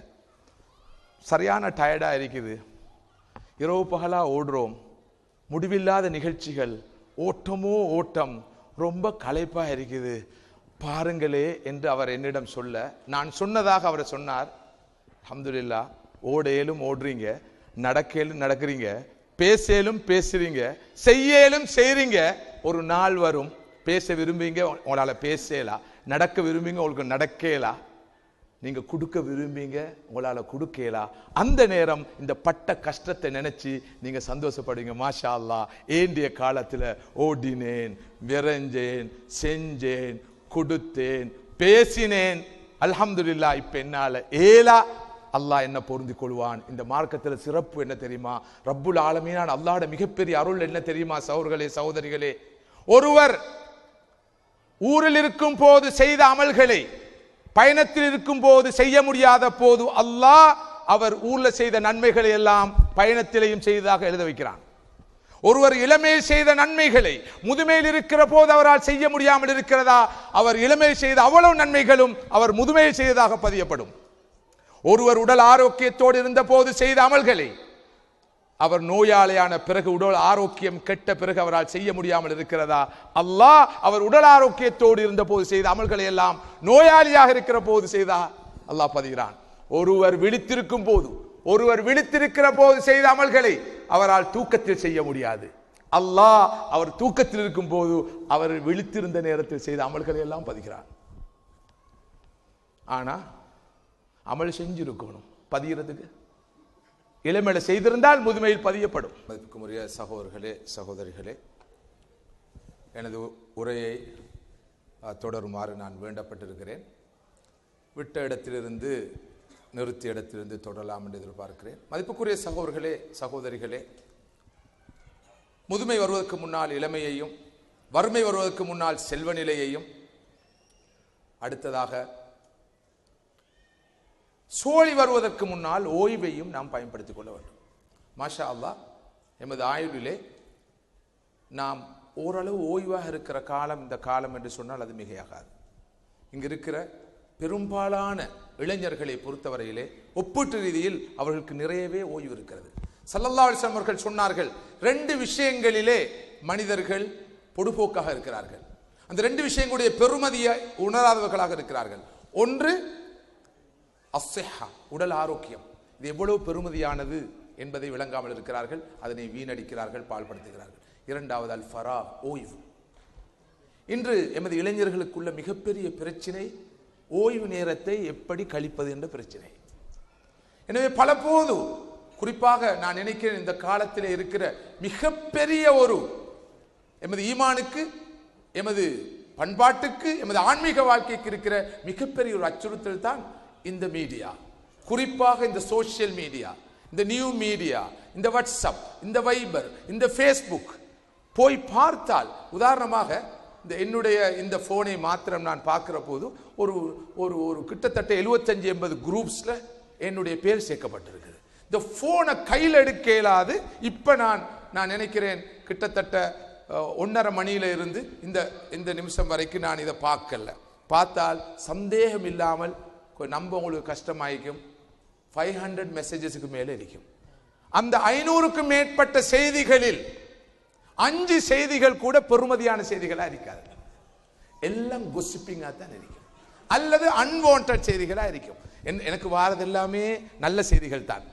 சரியான டயர்டா இருக்குது, இரவு பகலா ஓடுறோம், முடிவில்லாத நிகழ்ச்சிகள், ஓட்டமோ ஓட்டம், ரொம்ப களைப்பா இருக்குது பாருங்களே என்று அவர் என்னிடம் சொல்ல, நான் சொன்னதாக அவர் சொன்னார். அல்ஹம்துலில்லாஹ், ஓடேலும் ஓடுறீங்க, நடக்கேலும் நடக்கிறீங்க, பேசேலும் பேசுறீங்க, செய்யலும் செய்றீங்க. ஒரு நாள் வரும், பேச விரும்புவீங்க, உங்களால பேசலாம், நடக்க விரும்புவீங்க, உங்களுக்கு நடக்கலாம், நீங்க கொடுக்க விரும்பீங்க, உங்களால கொடுக்கலாம். அந்த நேரம் இந்த பட்ட கஷ்டத்தை நினைச்சு நீங்க சந்தோஷப்படுவீங்க. மாஷா அல்லாஹ், ஏண்டிய காலத்துல ஓடினேன், விரைஞ்சேன், செஞ்சேன், கொடுத்தேன், பேசினேன், அல்ஹம்துலில்லாஹ், இப்ப என்னால ஏலா, அல்லாஹ் என்ன பொருந்தி கொள்வான். இந்த மார்க்கத்தில் சிறப்பு என்ன தெரியுமா? ரப்புல் ஆலமீனான் அல்லாஹ்வுட மிகப்பெரிய அருள் என்ன தெரியுமா? சகோதரர்களே, சகோதரிகளே, ஒருவர் ஊரில் இருக்கும் போது செய்த அமல்களை பயணத்தில் இருக்கும் போது செய்ய முடியாத போது அல்லாஹ் அவர் ஊர்ல செய்த நன்மைகளை எல்லாம் பயணத்திலையும் செய்ததாக எழுத வைக்கிறான். ஒருவர் இளமையில் செய்த நன்மைகளை முதுமையில் இருக்கிற போது அவரால் செய்ய முடியாமல் இருக்கிறதா, அவர் இளமையில் செய்த அவ்வளவு நன்மைகளும் அவர் முதுமையில் செய்ததாக பதியப்படும். ஒருவர் உடல் ஆரோக்கியத்தோடு இருந்த போது செய்த அமல்களை அவர் நோயாளியான பிறகு, உடல் ஆரோக்கியம் கெட்ட பிறகு அவரால் செய்ய முடியாமல் இருக்கிறதா, அல்லாஹ் அவர் உடல் ஆரோக்கியத்தோடு இருந்த போது செய்த அமல்களை எல்லாம் நோயாளியாக இருக்கிற போது செய்தா அல்லாஹ் பதிகிறான். ஒருவர் விழித்திருக்கிற போது செய்த அமல்களை அவரால் தூக்கத்தில் செய்ய முடியாது. அல்லாஹ் அவர் தூக்கத்தில் இருக்கும் போது அவர் விழித்திருந்த நேரத்தில் செய்த அமல்களை எல்லாம் பதிகிறான். ஆனா அமல் செஞ்சிருக்கணும் பதிகிறதுக்கு. இளமையில செய்திருந்தால் முதுமையில் பதியப்படும். மதிப்புக்குரிய சகோதரர்களே, சகோதரிகளே, எனது உரையை தொடருமாறு நான் வேண்டப்பட்டிருக்கிறேன். விட்ட இடத்திலிருந்து நிறுத்திய இடத்திலிருந்து தொடரலாம் என்று எதிர்பார்க்கிறேன். மதிப்புக்குரிய சகோதரர்களே, சகோதரிகளே, முதுமை வருவதற்கு முன்னால் இளமையையும், வறுமை வருவதற்கு முன்னால் செல்வ நிலையையும், அடுத்ததாக சோழி வருவதற்கு முன்னால் ஓய்வையும் நாம் பயன்படுத்திக் கொள்ள வேண்டும். மாஷா அல்லாஹ், எமது ஆயுளிலே நாம் ஓரளவு ஓய்வாக இருக்கிற காலம் இந்த காலம் என்று சொன்னால் அது மிகையாகாது. இங்கு இருக்கிற பெரும்பாலான இளைஞர்களை பொறுத்தவரையிலே ஒப்பீட்டு ரீதியில் அவர்களுக்கு நிறையவே ஓய்வு இருக்கிறது. ஸல்லல்லாஹு அலைஹி வஸல்லம் அவர்கள் சொன்னார்கள், 2 விஷயங்களிலே மனிதர்கள் பொடுபோக்காக இருக்கிறார்கள். அந்த 2 விஷயங்களுடைய பெருமதியை உணராதவர்களாக இருக்கிறார்கள். ஒன்று அஸ்ஸிஹா, உடல் ஆரோக்கியம். இது எவ்வளவு பெருமதியானது என்பதை விளங்காமல் இருக்கிறார்கள், அதனை வீணடிக்கிறார்கள், பாழ்படுத்துகிறார்கள். இரண்டாவது அல் ஃபரா, ஓய்வு. இன்று எமது இளைஞர்களுக்குள்ள மிகப்பெரிய பிரச்சனை ஓய்வு நேரத்தை எப்படி கழிப்பது என்ற பிரச்சனை. எனவே பல போது, குறிப்பாக நான் நினைக்கிறேன், இந்த காலத்தில் இருக்கிற மிகப்பெரிய ஒரு எமது ஈமானுக்கு, எமது பண்பாட்டுக்கு, எமது ஆன்மீக வாழ்க்கைக்கு இருக்கிற மிகப்பெரிய ஒரு அச்சுறுத்தல் தான் இந்த மீடியா. குறிப்பாக இந்த சோசியல் மீடியா, இந்த நியூ மீடியா, இந்த வாட்ஸ்அப், இந்த வைபர், இந்த ஃபேஸ்புக். போய் பார்த்தால், உதாரணமாக என்னுடைய இந்த போனை மாத்திரம் நான் பார்க்கிற போது ஒரு ஒரு ஒரு கிட்டத்தட்ட 75-80 குரூப்ஸ்ல என்னுடைய பேர் சேர்க்கப்பட்டிருக்குது. இந்த போனை கையில் எடுக்க இயலாது. இப்ப நான் நினைக்கிறேன் கிட்டத்தட்ட 1:30 மணியில இருந்து இந்த நிமிஷம் வரைக்கும் நான் இதை பார்க்கல. பார்த்தால் சந்தேகம் இல்லாமல் நம்ப உங்களுக்கு கஷ்டமாயிக்கும், 500 மெசேஜஸ்க்கு மேலே இருக்கும். அந்த 500க்கும் மேற்பட்ட செய்திகளில் 5 செய்திகள் கூட பெருமதியான செய்திகளா இருக்காது. எல்லாம் gossiping-ஆ தான் இருக்கும், அல்லது அன்வான்ட் செய்திகளா இருக்கும். எனக்கு வாரது எல்லாமே நல்ல செய்திகள் தான்,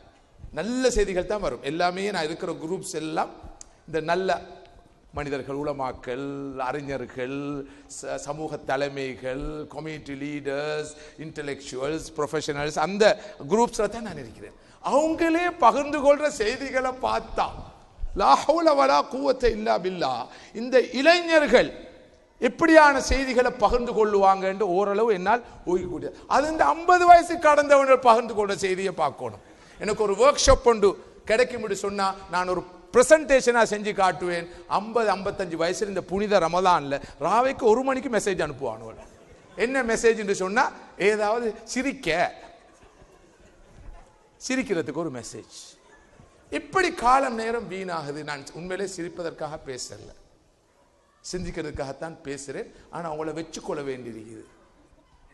நல்ல செய்திகள் தான் வரும். எல்லாமே நான் இருக்கிற குரூப்ஸ் எல்லாம் இந்த நல்ல மனிதர்கள், உலமாக்கள், அறிஞர்கள், சமூக தலைமைகள், கம்யூனிட்டி லீடர்ஸ், இன்டெலெக்சுவல்ஸ், ப்ரொஃபஷனல்ஸ், அந்த குரூப்ஸ்ல தான் நான் இருக்கிறேன். அவங்களே பகிர்ந்து கொள்ற செய்திகளை பார்த்தா லா ஹவுல வலா குவத்த இல்லா பில்லாஹ், இந்த இளைஞர்கள் எப்படியான செய்திகளை பகிர்ந்து கொள்ளுவாங்க என்று ஓரளவு என்னால் ஊகிக்கூடிய. அது இந்த 50 வயசு கடந்தவர்கள் பகிர்ந்து கொள்ற செய்தியை பார்க்கணும். எனக்கு ஒரு ஒர்க் ஷாப் ஒன்று கிடைக்கும் சொன்னா நான் ஒரு பிரசன்டேஷனா செஞ்சு காட்டுவேன். 50-55 வயசுல இந்த புனித ரமலான்ல ராவைக்கு 1 மணிக்கு மெசேஜ் அனுப்புவானுவல். என்ன மெசேஜ் என்று சொன்னா, ஏதாவது சிரிக்கிறதுக்கு ஒரு மெசேஜ். இப்படி காலம் நேரம் வீணாகுது. நான் உண்மையிலே சிரிப்பதற்காக பேசல, சிந்திக்கிறதுக்காகத்தான் பேசுறேன். ஆனா அவங்கள வச்சுக்கொள்ள வேண்டியிருக்குது.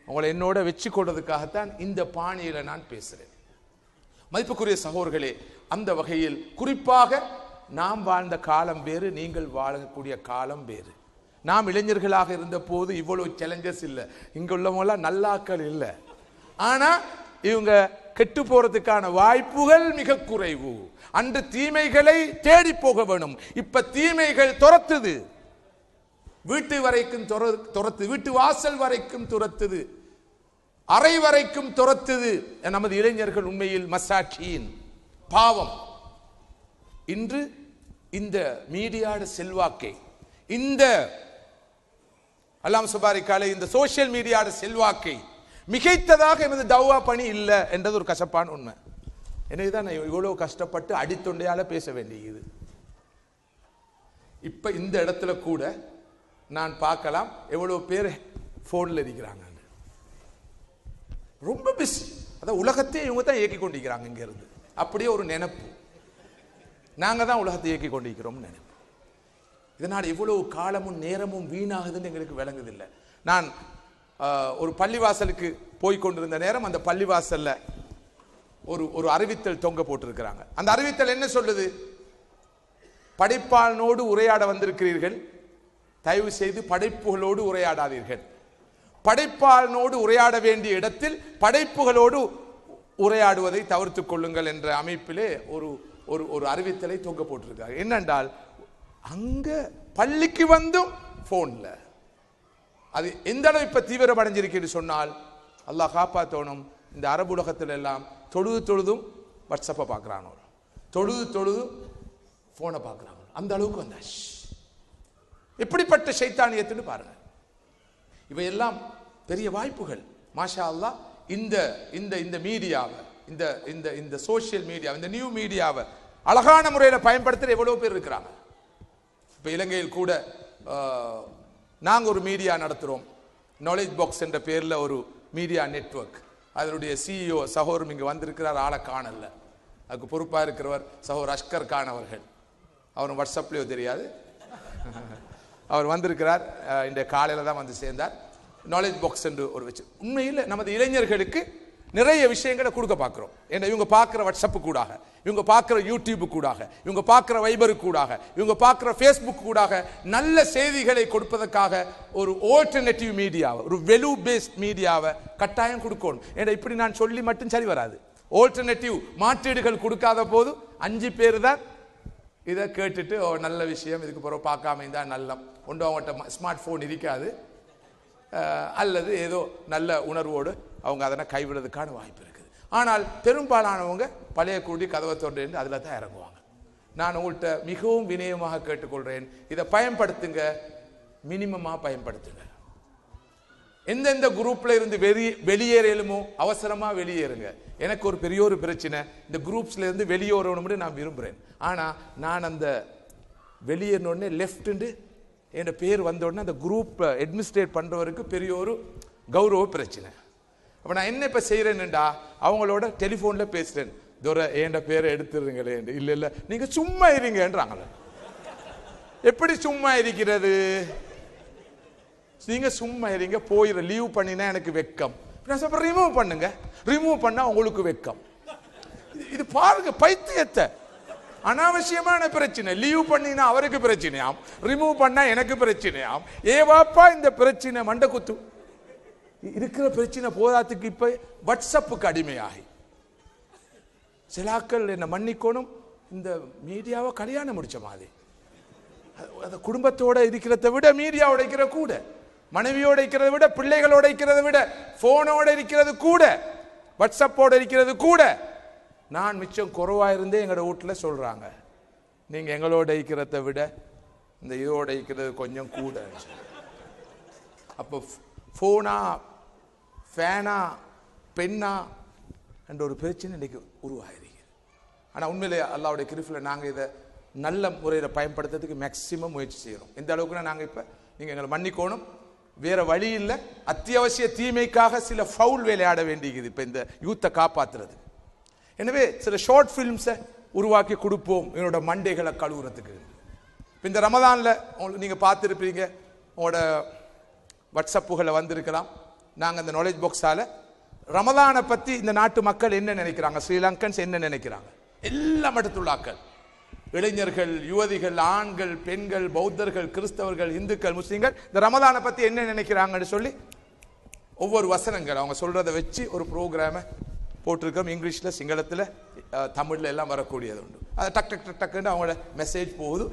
அவங்கள என்னோட வச்சுக்கொள்றதுக்காகத்தான் இந்த பாணியில நான் பேசுறேன். மதிப்புக்குரிய சகோதரர்களே, அந்த வகையில் குறிப்பாக நாம் வாழ்ந்த காலம் வேறு, நீங்கள் வாழக்கூடிய காலம் வேறு. நாம் இளைஞர்களாக இருந்த போது இவ்வளவு சேலஞ்சஸ் இல்லை. இங்க உள்ளவங்களாம் நல்லாக்கள் இல்லை. ஆனா இவங்க கெட்டு போறதுக்கான வாய்ப்புகள் மிக குறைவு. அன்று தீமைகளை தேடி போக வேணும், இப்ப தீமைகள் துரத்துது. வீட்டு வரைக்கும் துரத்து, வீட்டு வாசல் வரைக்கும் துரத்துது, அறை வரைக்கும் துரத்துது. நமது இளைஞர்கள் உண்மையில் மசாக்கியின் பாவம். இன்று இந்த மீடியாட செல்வாக்கை, இந்த அல்லாம் சுபாரி காலை, இந்த சோசியல் மீடியாட செல்வாக்கை மிகைத்ததாக எமது தவ்வா பணி இல்லை என்றது ஒரு கசப்பான உண்மை. எனவேதான் நான் இவ்வளவு கஷ்டப்பட்டு அடித்தொண்டையால பேச வேண்டியது. இப்ப இந்த இடத்துல கூட நான் பார்க்கலாம் எவ்வளவு பேர் போன்ல இருக்கிறாங்க, ரொம்ப பிஸி. அதான் உலகத்தையே இவங்க தான் இயக்கி கொண்டிருக்கிறாங்க. இங்க இருந்து அப்படியே ஒரு நினைப்பு, நாங்க தான் உலகத்தை இயக்கி கொண்டிருக்கிறோம் நினைப்பு. இதனால் இவ்வளவு காலமும் நேரமும் வீணாகுதுன்னு எங்களுக்கு விளங்குதில்லை. நான் ஒரு பள்ளிவாசலுக்கு போய் கொண்டிருந்த நேரம், அந்த பள்ளிவாசல்ல ஒரு அறிவித்தல் தொங்க போட்டிருக்கிறாங்க. அந்த அறிவித்தல் என்ன சொல்லுது? படைப்பாளனோடு உரையாட வந்திருக்கிறீர்கள், தயவு செய்து படைப்புகளோடு உரையாடாதீர்கள். படைப்பாளனோடு உரையாட வேண்டிய இடத்தில் படைப்புகளோடு உரையாடுவதை தவிர்த்துக் கொள்ளுங்கள் என்ற அமைப்பிலே ஒரு அறிவித்தலை தொங்க போட்டிருக்காங்க. என்னென்றால், அங்க பள்ளிக்கு வந்தும் போன்ல. அது எந்த அளவு இப்ப தீவிரமடைஞ்சிருக்கு சொன்னால், அல்லாஹ் காப்பாத்தோணும். இந்த அரபு உலகத்தில் எல்லாம் தொழுதும் வாட்ஸ்அப்பை பார்க்குறானோ, தொழுது போனை பார்க்குறாங்க. அந்த அளவுக்கு வந்தாச்சு. எப்படிப்பட்ட ஷைத்தானியத்துன்னு பாருங்க. இவையெல்லாம் பெரிய வாய்ப்புகள். மாஷா அல்லாஹ். இந்த மீடியாவை, இந்த சோசியல் மீடியா, இந்த நியூ மீடியாவை அழகான முறையில் பயன்படுத்துகிற எவ்வளவு பேர் இருக்கிறாங்க. இப்போ இலங்கையில் கூட நாங்கள் ஒரு மீடியா நடத்துகிறோம், நாலேஜ் பாக்ஸ் என்ற பேரில் ஒரு மீடியா நெட்வொர்க். அதனுடைய சிஇஓ சகோதரம் இங்கே வந்திருக்கிறார், ஆளை காணல. அதுக்கு பொறுப்பாக இருக்கிறவர் சகோதர் அஷ்கர் கான் அவர்கள். அவரும் வாட்ஸ்அப்லேயோ தெரியாது, அவர் வந்திருக்கிறார். இந்த காலையில் தான் வந்து சேர்ந்தார். நாலேஜ் பாக்ஸ் என்று ஒரு வச்சு உண்மையில் நமது இளைஞர்களுக்கு நிறைய விஷயங்களை கொடுக்க பார்க்கிறோம். ஏன்னா இவங்க பார்க்குற வாட்ஸ்அப்பு கூடாக, இவங்க பார்க்குற யூடியூபு கூடாக, இவங்க பார்க்குற வைபரு கூடாக, இவங்க பார்க்குற ஃபேஸ்புக் கூடாக நல்ல செய்திகளை கொடுப்பதற்காக ஒரு ஆல்டர்னேட்டிவ் மீடியாவை, ஒரு வெலு பேஸ்ட் மீடியாவை கட்டாயம் கொடுக்கணும். ஏன்னா இப்படி நான் சொல்லி மட்டும் சரி வராது. ஆல்டர்னேட்டிவ் மாற்றீடுகள் கொடுக்காத போது 5 பேர் தான் இதை கேட்டுட்டு நல்ல விஷயம், இதுக்கு பிறகு பார்க்காம இருந்தால் நல்ல ஒன்று அவங்கள்ட்ட ஸ்மார்ட் ஃபோன் இருக்காது, அல்லது ஏதோ நல்ல உணர்வோடு அவங்க அதனை கைவிடுறதுக்கான வாய்ப்பு இருக்குது. ஆனால் பெரும்பாலானவங்க பழைய கூடி கதவை தோன்று அதில் தான் இறங்குவாங்க. நான் உங்கள்கிட்ட மிகவும் வினயமாக கேட்டுக்கொள்கிறேன், இதை பயன்படுத்துங்க, மினிமமாக பயன்படுத்துங்க. எந்தெந்த குரூப்ல இருந்து வெளியேறலுமோ அவசரமாக வெளியேறுங்க. எனக்கு ஒரு பெரிய ஒரு பிரச்சனை, இந்த குரூப்ஸ்ல இருந்து வெளியேறணும்னு நான் விரும்புகிறேன். ஆனால் நான் அந்த வெளியேறினோடனே லெஃப்ட்டு என் பேர் வந்தோடனே அந்த குரூப் அட்மினிஸ்ட்ரேட் பண்ணுறவருக்கு பெரிய ஒரு கௌரவ பிரச்சனை. அப்போ நான் என்ன இப்போ செய்கிறேன்னுடா, அவங்களோட டெலிஃபோனில் பேசுகிறேன், தோற என் பேரை எடுத்துருங்களே. இல்லை இல்லை நீங்கள் சும்மா இருங்கன்றாங்களே. எப்படி சும்மா இருக்கிறது? நீங்கள் சும்மா இருங்க, போயிட லீவ் பண்ணினா எனக்கு வெக்கம். நான் சொல்கிறேன் ரிமூவ் பண்ணுங்க, ரிமூவ் பண்ணால் உங்களுக்கு வெக்கம். இது பாருங்க பைத்தியத்தை, அனாவசியமான பிரச்சனை. லீவ் பண்ணினா அவருக்கு பிரச்சனையாம், ரிமூவ் பண்ணா எனக்கு பிரச்சனையாம். ஏவாப்பா இந்த பிரச்சனை மண்டை குத்து. இருக்கிற பிரச்சனை போதாத்துக்கு இப்ப வாட்ஸ்அப்புக்கு அடிமையாகி சிலாக்கள் என்ன மன்னிக்கணும், இந்த மீடியாவை கல்யாணம் முடிச்ச மாதிரி குடும்பத்தோட இருக்கிறத விட மீடியாவோட இருக்கிற கூட, மனைவியோட இருக்கிறத விட, பிள்ளைகளோட இருக்கிறத விட, போனோட இருக்கிறது கூட, வாட்ஸ்அப்போட இருக்கிறது கூட நான் மிச்சம் குறைவாக இருந்தே எங்களோட வீட்டில் சொல்கிறாங்க, நீங்கள் எங்களோட இருக்கிறத விட இந்த இதோட இருக்கிறது கொஞ்சம் கூட. அப்போ ஃபோனா ஃபேனா பெண்ணா என்ற ஒரு பிரச்சனை இன்றைக்கு உருவாகிருக்கு. ஆனால் உண்மையிலே அல்லாவுடைய கிருபையில் நாங்கள் இதை நல்ல முறையில் பயன்படுத்துறதுக்கு மேக்சிமம் முயற்சி செய்கிறோம். எந்த அளவுக்குன்னா நாங்கள் இப்போ நீங்கள் எங்களை மன்னிக்கணும், வேறு வழி இல்லை, அத்தியாவசிய தீமைக்காக சில ஃபவுல் வேலையாட வேண்டியது இப்போ இந்த யூத்தை காப்பாற்றுறது. எனவே சில ஷார்ட் ஃபிலிம்ஸை உருவாக்கி கொடுப்போம் என்னோட மண்டைகளை கழுவுறதுக்கு. இப்போ இந்த ரமதானில் உங்களுக்கு நீங்கள் பார்த்துருப்பீங்க, உங்களோட வாட்ஸ்அப்புகளை வந்திருக்கலாம். நாங்கள் இந்த நாலேஜ் பாக்ஸால் ரமதானை பற்றி இந்த நாட்டு மக்கள் என்ன நினைக்கிறாங்க, ஸ்ரீலங்கன்ஸ் என்ன நினைக்கிறாங்க, எல்லா மட்டத்துள்ளாக்கள், இளைஞர்கள், யுவதிகள், ஆண்கள், பெண்கள், பௌத்தர்கள், கிறிஸ்தவர்கள், இந்துக்கள், முஸ்லீம்கள் இந்த ரமதானை பற்றி என்ன நினைக்கிறாங்கன்னு சொல்லி ஒவ்வொரு வசனங்கள் அவங்க சொல்கிறத வச்சு ஒரு ப்ரோக்ராமை போட்டிருக்கோம். இங்கிலீஷில், சிங்களத்தில், தமிழில் எல்லாம் வரக்கூடியது உண்டு. அதை டக் டக் டக் டக்குன்னு அவங்களோட மெசேஜ் போகுது.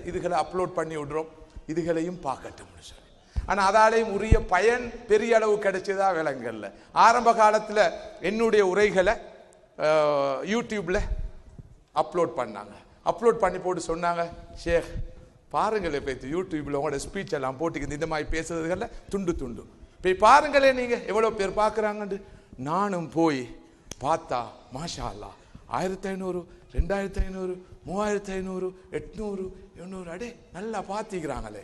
இதுகளை அப்லோட் பண்ணி விடுறோம், இதுகளையும் பார்க்கட்டும்னு சொல்லி. ஆனால் அதாலேயும் உரிய பயன் பெரிய அளவு கிடைச்சதா விளங்கல்ல. ஆரம்ப காலத்தில் என்னுடைய உரைகளை யூடியூப்பில் அப்லோட் பண்ணாங்க. அப்லோட் பண்ணி போட்டு சொன்னாங்க, ஷேக் பாருங்களே பேத்து யூடியூப்பில் உங்களோட ஸ்பீச் எல்லாம் போட்டுக்கிது, இந்த மாதிரி பேசுறதுகளில் துண்டு துண்டு போய் பாருங்களே நீங்கள் எவ்வளோ பேர் பார்க்குறாங்கன்னு. நானும் போய் பார்த்தா மாஷா அல்லா 1500, 2500, 3500, 800, 700 அடே நல்லா பார்த்திக்கிறாங்களே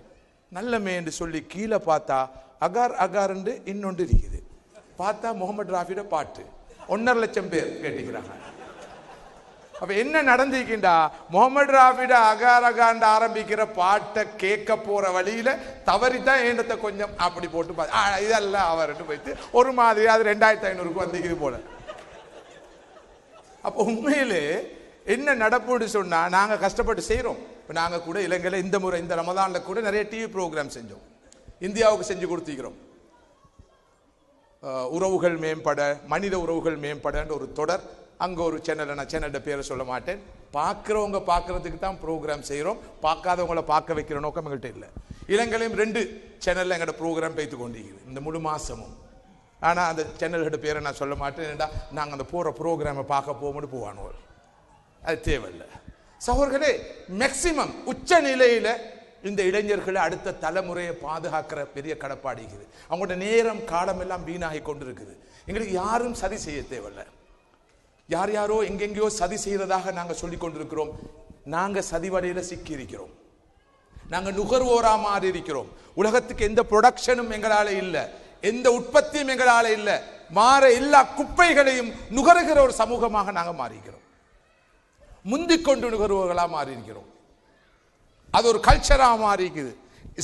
நல்லமே என்று சொல்லி கீழே பார்த்தா அகார் அகார்ன்னு இன்னொன்று இருக்குது. பார்த்தா முகமது ராஃபியோட பாட்டு 1.5 லட்சம் பேர் கேட்டுக்கிறாங்க. அப்ப என்ன நடந்திருக்கின்றா, முகமது ராஃபியோட அகார் அகார்ந்து ஆரம்பிக்கிற பாட்டை கேட்க போற வழியில தவறித்தான் ஏண்டத்தை கொஞ்சம் அப்படி போட்டு பார்த்து இதெல்லாம் அவர்கிட்ட போயிட்டு ஒரு மாதிரி அது 2500க்கு வந்திக்குது போல. அப்போ உண்மையிலே என்ன நடப்புன்னு சொன்னா, நாங்க கஷ்டப்பட்டு செய்யறோம். இப்போ நாங்க கூட இலங்கையில் இந்த முறை இந்த ரமதான்ல கூட நிறைய டிவி ப்ரோக்ராம் செஞ்சோம், இந்தியாவுக்கு செஞ்சு கொடுத்திக்கிறோம். உறவுகள் மேம்பட, மனித உறவுகள் மேம்படன்ற ஒரு தொடர். அங்கே ஒரு சேனல், நான் சேனல்ட பேரை சொல்ல மாட்டேன், பார்க்குறவங்க பார்க்கறதுக்கு தான் ப்ரோக்ராம் செய்கிறோம், பார்க்காதவங்களை பார்க்க வைக்கிற நோக்கம் எங்கள்கிட்ட இல்லை. இலங்கையிலும் 2 சேனலில் எங்களோட ப்ரோக்ராம் பேத்து கொண்டிருக்குது இந்த முழு மாதமும். ஆனால் அந்த சேனல்கிட்ட பேரை நான் சொல்ல மாட்டேன், ஏன்டா நாங்கள் அந்த போகிற ப்ரோக்ராமை பார்க்க போகும்போது போவானுவோம், அது தேவையில்லை. சகோதரர்களே, மேக்சிமம் உச்ச நிலையில் இந்த இளைஞர்களை அடுத்த தலைமுறையை பாதுகாக்கிற பெரிய கடப்பாடு இருக்குது. அவங்களோட நேரம் காலம் எல்லாம் வீணாகி கொண்டு இருக்குது. எங்களுக்கு யாரும் சதி செய்ய தேவையில்லை. யார் யாரோ எங்கெங்கயோ சதி செய்யறதாக நாங்கள் சொல்லிக் கொண்டிருக்கிறோம். நாங்கள் சதிவடையில் சிக்கி இருக்கிறோம். நாங்கள் நுகர்வோரா மாறி இருக்கிறோம். உலகத்துக்கு எந்த ப்ரொடக்ஷனும் எங்களால இல்லை, எந்த உற்பத்தியும் எங்களால இல்லை. மாற எல்லா குப்பைகளையும் நுகருகிற ஒரு சமூகமாக நாங்கள் மாறிக்கிறோம். முந்திக்கொண்டு நுகர்வோர்களா மாறி இருக்கிறோம். அது ஒரு கல்ச்சரா மாறி இருக்குது.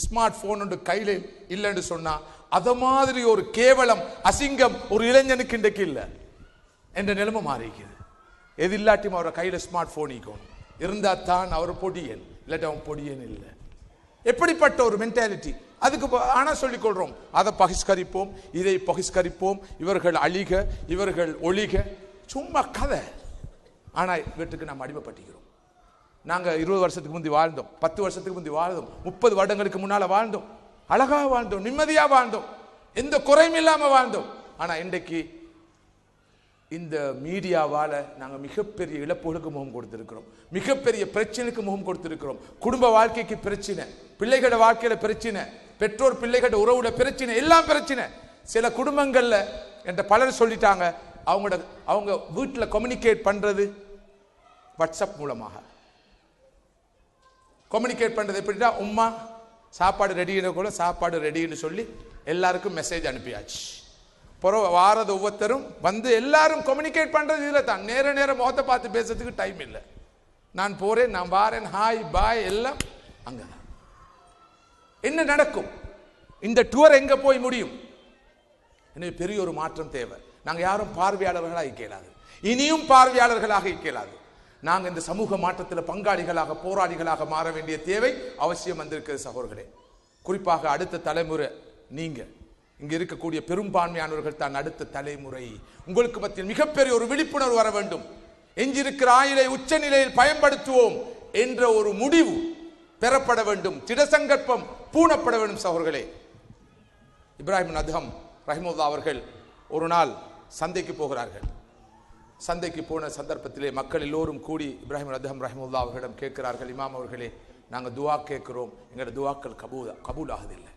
ஸ்மார்ட் போன் ஒன்று கையில் இல்லைன்னு சொன்னா அத மாதிரி ஒரு கேவலம் அசிங்கம் ஒரு இளைஞனுக்கு இன்றைக்கு இல்லை என்ற நிலைமை மாறிக்குது. எது இல்லாட்டியும் அவரை கையில் ஸ்மார்ட் போன் இருந்தா தான் அவர் பொடியன், இல்லாட்டி அவன் பொடியன் இல்லை. எப்படிப்பட்ட ஒரு மென்டாலிட்டி. அதுக்கு ஆனா சொல்லிக் கொள்றோம், அதை பகிஷ்கரிப்போம், இதை பகிஷ்கரிப்போம், இவர்கள் அழிக, இவர்கள் ஒழிக, சும்மா கதை. ஆனா வீட்டுக்கு நாம் அடிமைப்பட்டிக்கிறோம். நாங்க 20 வருஷத்துக்கு முந்தி வாழ்ந்தோம், 10 வருஷத்துக்கு முந்தி வாழ்ந்தோம், 30 வருடங்களுக்கு முன்னால வாழ்ந்தோம், அழகா வாழ்ந்தோம், நிம்மதியா வாழ்ந்தோம், எந்த குறையும் இல்லாம வாழ்ந்தோம். ஆனா இன்றைக்கு இந்த மீடியாவால நாங்க மிகப்பெரிய இழப்புகளுக்கு முகம் கொடுத்திருக்கிறோம், மிகப்பெரிய பிரச்சனைக்கு முகம் கொடுத்திருக்கிறோம். குடும்ப வாழ்க்கைக்கு பிரச்சனை, பிள்ளைகளோட வாழ்க்கையில பிரச்சனை, பெற்றோர் பிள்ளைகளோட உறவுல பிரச்சனை, எல்லாம் பிரச்சனை. சில குடும்பங்கள்ல என்ற பலர் சொல்லிட்டாங்க, அவங்க வீட்டில் கம்யூனிகேட் பண்றது வாட்ஸ்அப் மூலமாக. கம்யூனிகேட் பண்றது எப்படின்னா, உம்மா சாப்பாடு ரெடின்னு கூட சாப்பாடு ரெடின்னு சொல்லி எல்லாருக்கும் மெசேஜ் அனுப்பியாச்சு. வாரது ஒவ்வொருத்தரும் வந்து எல்லாரும் கம்யூனிகேட் பண்றது இதுல தான். நேர முகத்தை பார்த்து பேசுறதுக்கு டைம் இல்லை. நான் போறேன், நான் வாரேன், ஹாய் பாய் எல்லாம் அங்கதான். என்ன நடக்கும்? இந்த டூர் எங்க போய் முடியும்? எனவே பெரிய ஒரு மாற்றம் தேவை. நாங்க யாரும் பார்வையாளர்களாக இயலாது, இனியும் பார்வையாளர்களாக இயலாது. நாங்க இந்த சமூக மாற்றத்தில் பங்காளிகளாக, போராளிகளாக மாற வேண்டிய தேவை அவசியம் வந்திருக்கிறது சகோதரர்களே. குறிப்பாக அடுத்த தலைமுறை, நீங்க இங்க இருக்கக்கூடிய பெரும்பான்மையானவர்கள் தான் அடுத்த தலைமுறை. உங்களுக்கு மத்தியில் மிகப்பெரிய ஒரு விழிப்புணர்வு வர வேண்டும். எஞ்சிருக்கிற ஆயுளை உச்ச நிலையில் பயன்படுத்துவோம் என்ற ஒரு முடிவு பெறப்பட வேண்டும், திடசங்கற்பம் பூணப்பட வேண்டும் சகோதரர்களே. இப்ராஹிம் அதஹம் ரஹிமுல்லா அவர்கள் ஒரு நாள் சந்தைக்கு போகிறார்கள். சந்தைக்கு போன சந்தர்ப்பத்திலே மக்கள் எல்லோரும் கூடி இப்ராஹிம் அதஹம் ரஹிமுல்லா அவர்களிடம் கேட்கிறார்கள், இமாம் அவர்களே, நாங்கள் துவா கேட்கிறோம், எங்களோட துவாக்கள் கபூல் ஆகுதில்லை.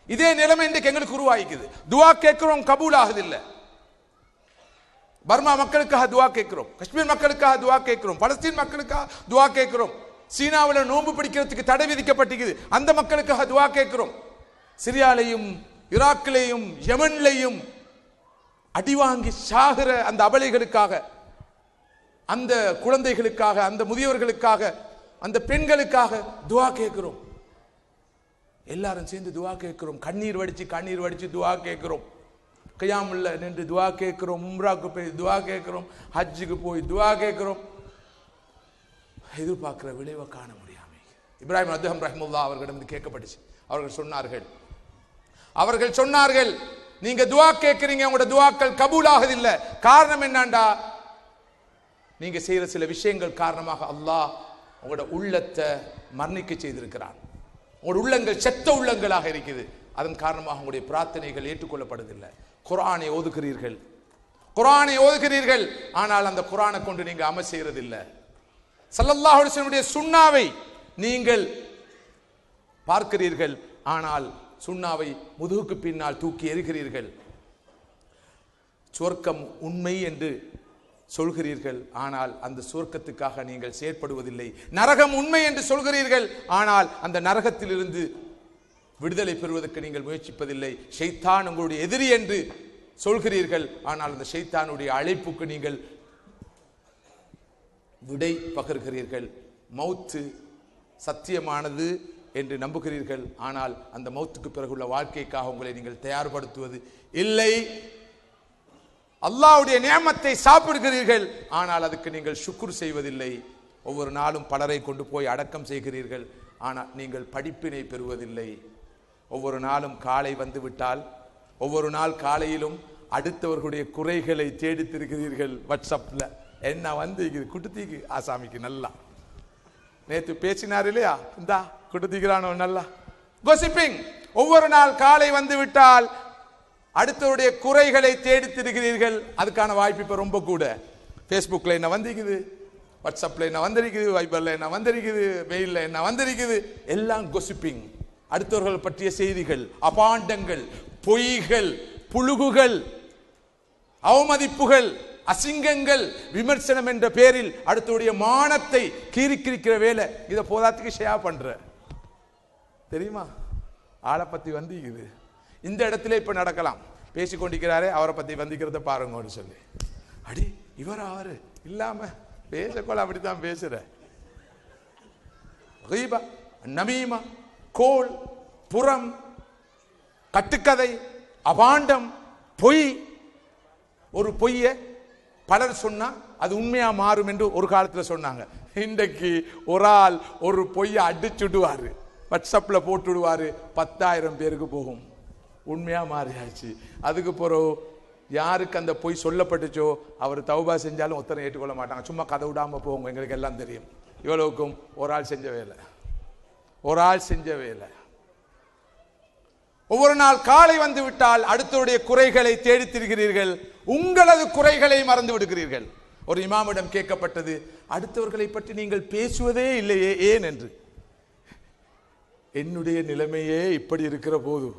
இதே நிலைமை இன்றைக்கு எங்களுக்கு உருவாகிக்குது. துவா கேட்கிறோம், கபூல் ஆகுதில்லை. பர்மா மக்களுக்காக துவா கேட்கிறோம், காஷ்மீர் மக்களுக்காக துவா கேட்கிறோம், பலஸ்தீன் மக்களுக்காக துவா கேட்கிறோம், சீனாவில் நோன்பு பிடிக்கிறதுக்கு தடை விதிக்கப்பட்டிருக்குது, அந்த மக்களுக்காக துவா கேட்கிறோம். சிரியாலையும் ஈராக்கிலையும் யமன்லையும் அடிவாங்கி சாகிற அந்த அபலைகளுக்காக, அந்த குழந்தைகளுக்காக, அந்த முதியவர்களுக்காக, அந்த பெண்களுக்காக துவா கேட்கிறோம். எல்லாரும் சேர்ந்து துவா கேட்கிறோம், கண்ணீர் வடிச்சு துவா கேட்கிறோம், கியாமுல்ல நின்று துவா கேட்கிறோம், உம்ராக்கு போய் துவா கேட்கிறோம், ஹஜ்ஜுக்கு போய் துவா கேட்கிறோம். எதிர்பார்க்கிற விளைவை காண முடியாம இப்ராஹிம் அதஹம் ரஹிமுல்லா அவர்களிடம் கேட்கப்பட்டுச்சு. அவர்கள் சொன்னார்கள், நீங்க துவா கேட்கிறீங்க, உங்களோட துவாக்கள் கபூல் ஆகுதில்லை. காரணம் என்னண்டா, நீங்க செய்யற சில விஷயங்கள் காரணமாக அல்லாஹ் உங்களோட உள்ளத்தை மரணிக்க செய்திருக்கிறான். உங்களோட உள்ளங்கள் செத்த உள்ளங்களாக இருக்குது, அதன் காரணமாக உங்களுடைய பிரார்த்தனைகள் ஏற்றுக்கொள்ளப்படுவதில்லை. குர்ஆனை ஓதுகிறீர்கள், ஆனால் அந்த குர்ஆனை கொண்டு நீங்க அமல் செய்யறதில்லை. ஸல்லல்லாஹு அலைஹி வஸல்லம் சுன்னாவை நீங்கள் பார்க்கிறீர்கள், ஆனால் சுன்னாவை முதுகுக்கு பின்னால் தூக்கி எறிகிறீர்கள். சொர்க்கம் உண்மை என்று சொல்கிறீர்கள், ஆனால் அந்த சொர்க்கத்துக்காக நீங்கள் செயற்படுவதில்லை. நரகம் உண்மை என்று சொல்கிறீர்கள், ஆனால் அந்த நரகத்திலிருந்து விடுதலை பெறுவதற்கு நீங்கள் முயற்சிப்பதில்லை. ஷைத்தான் உங்களுடைய எதிரி என்று சொல்கிறீர்கள், ஆனால் அந்த ஷைத்தானுடைய அழைப்புக்கு நீங்கள் விடை பகர்கிறீர்கள். மௌத்து சத்தியமானது என்று நம்புகிறீர்கள், ஆனால் அந்த மௌத்துக்கு பிறகுள்ள வாழ்க்கைக்காக உங்களை நீங்கள் தயார்படுத்துவது இல்லை. அல்லாஹ்வுடைய நியமத்தை சாப்பிடுகிறீர்கள், ஆனால் அதுக்கு நீங்கள் ஷுக்ர் செய்வதில்லை. ஒவ்வொரு நாளும் பலரை கொண்டு போய் அடக்கம் செய்கிறீர்கள், ஆனால் நீங்கள் படிப்பினை பெறுவதில்லை. ஒவ்வொரு நாளும் காலை வந்துவிட்டால் ஒவ்வொரு நாள் காலையிலும் அடுத்தவர்களுடைய குறைகளை தேடி திருக்கிறீர்கள். வாட்ஸ்அப்ல என்ன வந்து குடுத்தீங்க ஆசாமிக்கு நல்லா நேற்று பேசினார் இல்லையா, இந்தா குடுத்திக்கிறானோ நல்லா கோசிப்பிங். ஒவ்வொரு நாள் காலை வந்து விட்டால் அடுத்தவருடைய குறைகளை தேடி திருக்கிறீர்கள். அதுக்கான வாய்ப்பு இப்ப ரொம்ப கூட. ஃபேஸ்புக்ல என்ன வந்திருக்குது, வாட்ஸ்அப்ல என்ன வந்திருக்குது, வைபர்ல என்ன வந்திருக்குது, மெயில்ல என்ன வந்திருக்குது, எல்லாம் கோசிப்பிங். அடுத்தவர்கள் பற்றிய செய்திகள், அபாண்டங்கள், பொய்கள், புழுகுகள், அவமதிப்புகள், அசிங்கங்கள், விமர்சனம் என்ற பேரில் அடுத்தவருடைய மானத்தை கீறிக்கிறிக்கிற வேலை. இதை போதாத்துக்கு ஷேர் பண்ற தெரியுமா? ஆளை பத்தி வந்திக்குது. இந்த இடத்துல இப்ப நடக்கலாம். பேசிக்கொண்டிருக்கிறாரே, அவரை பத்தி வந்திக்கிறத பாருங்கன்னு சொல்லி, அடி இவர் அவரு இல்லாம பேசக்கோல அப்படித்தான் பேசுற. நமீமா, கோல், புறம், கட்டுக்கதை, அபாண்டம், பொய். ஒரு பொய்ய பலர் சொன்னா அது உண்மையா மாறும் என்று ஒரு காலத்துல சொன்னாங்க. இன்றைக்கு ஒரு ஆள் ஒரு பொய்ய அடிச்சுடுவாரு, வாட்ஸ்அப்ல போட்டுடுவாரு, 10,000 பேருக்கு போகும், உண்மையா மாறியாச்சு. அதுக்கு பிறகு யாருக்கு அந்த பொய் சொல்லப்பட்டுச்சோ அவர் தௌபா செஞ்சாலும் ஒருத்தரை ஏற்றுக்கொள்ள மாட்டாங்க. சும்மா கதை விடாம போகும். எங்களுக்கு எல்லாம் தெரியும். இவ்வளவுக்கும் ஒரு ஆள் செஞ்ச வேலை, ஒரு ஆள் செஞ்ச வேலை. ஒவ்வொரு நாள் காலை வந்து விட்டால் அடுத்தவருடைய குறைகளை தேடி திரிகிறீர்கள், உங்களது குறைகளை மறந்து விடுகிறீர்கள். ஒரு இமாமிடம் கேட்கப்பட்டது, அடுத்தவர்களை பற்றி நீங்கள் பேசுவதே இல்லையே, ஏன் என்று. என்னுடைய நிலைமையே இப்படி இருக்கிற போது,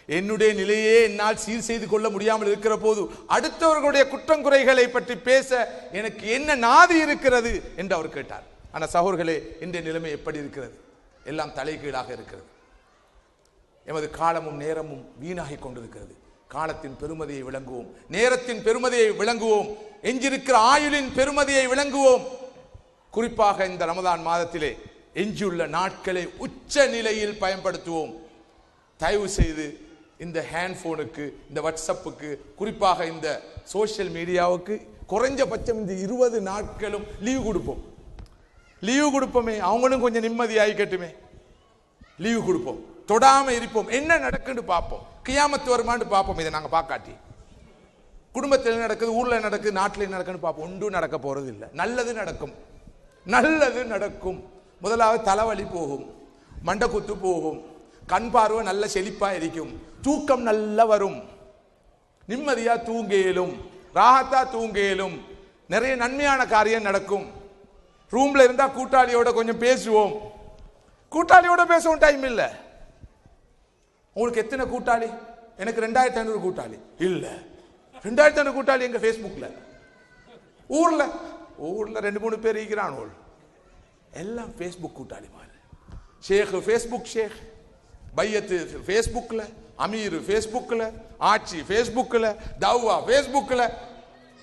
என்னுடைய நிலையே என்னால் சீர் செய்து கொள்ள முடியாமல் இருக்கிற போது அடுத்தவர்களுடைய குற்றங்குறைகளை பற்றி பேச எனக்கு என்ன நாதி இருக்கிறது என்று அவர் கேட்டார். ஆனால் சகோதரர்களே, இன்றைய நிலைமை எப்படி இருக்கிறது? எல்லாம் தலைகீழாக இருக்கிறது. எமது காலமும் நேரமும் வீணாகி கொண்டிருக்கிறது. காலத்தின் பெருமதியை விளங்குவோம், நேரத்தின் பெருமதியை விளங்குவோம், எஞ்சிருக்கிற ஆயுளின் பெருமதியை விளங்குவோம். குறிப்பாக இந்த ரமதான் மாதத்திலே எஞ்சியுள்ள நாட்களை உச்ச நிலையில் பயன்படுத்துவோம். தயவு செய்து இந்த ஹேண்ட்போனுக்கு, இந்த வாட்ஸ்அப்புக்கு, குறிப்பாக இந்த சோசியல் மீடியாவுக்கு குறைஞ்சபட்சம் இந்த 20 நாட்களும் லீவு கொடுப்போம். லீவு கொடுப்போமே, அவங்களும் கொஞ்சம் நிம்மதியாயிக்கட்டுமே. லீவு கொடுப்போம், தொடாம இருப்போம். என்ன நடக்குன்னு பார்ப்போம், கியாமத்து வருமானு பார்ப்போம். இதை நாங்கள் பார்க்காட்டி குடும்பத்தில் நடக்குது, ஊர்ல நடக்குது, நாட்டில் நடக்குன்னு பார்ப்போம். ஒன்றும் நடக்க போறது இல்லை. நல்லது நடக்கும், நல்லது நடக்கும். முதலாவது தலைவலி போகும், மண்டக்குத்து போகும், கண் பார்வை நல்ல செழிப்பா இருக்கும், தூக்கம் நல்ல வரும், நிம்மதியா தூங்கேலும், ராகத்தா தூங்கேலும், நிறைய நன்மையான காரியம் நடக்கும். ரூம்ல இருந்தா கூட்டாளியோட கொஞ்சம் பேசுவோம். கூட்டாளியோட பேசவும் டைம் இல்லை. உங்களுக்கு எத்தனை கூட்டாளி? எனக்கு 2500 கூட்டாளி இல்ல. 2500 கூட்டாளி எங்க ஃபேஸ்புக்ல. ஊர்ல 2-3 பேர் இருக்கிறான், எல்லாம் ஃபேஸ்புக் கூட்டாளி மாதிரி. ஷேக் ஃபேஸ்புக் ஷேக், பையத்து ஃபேஸ்புக்ல, அமீர் ஃபேஸ்புக்ல, ஆட்சி ஃபேஸ்புக்ல, தவ்வா ஃபேஸ்புக்ல.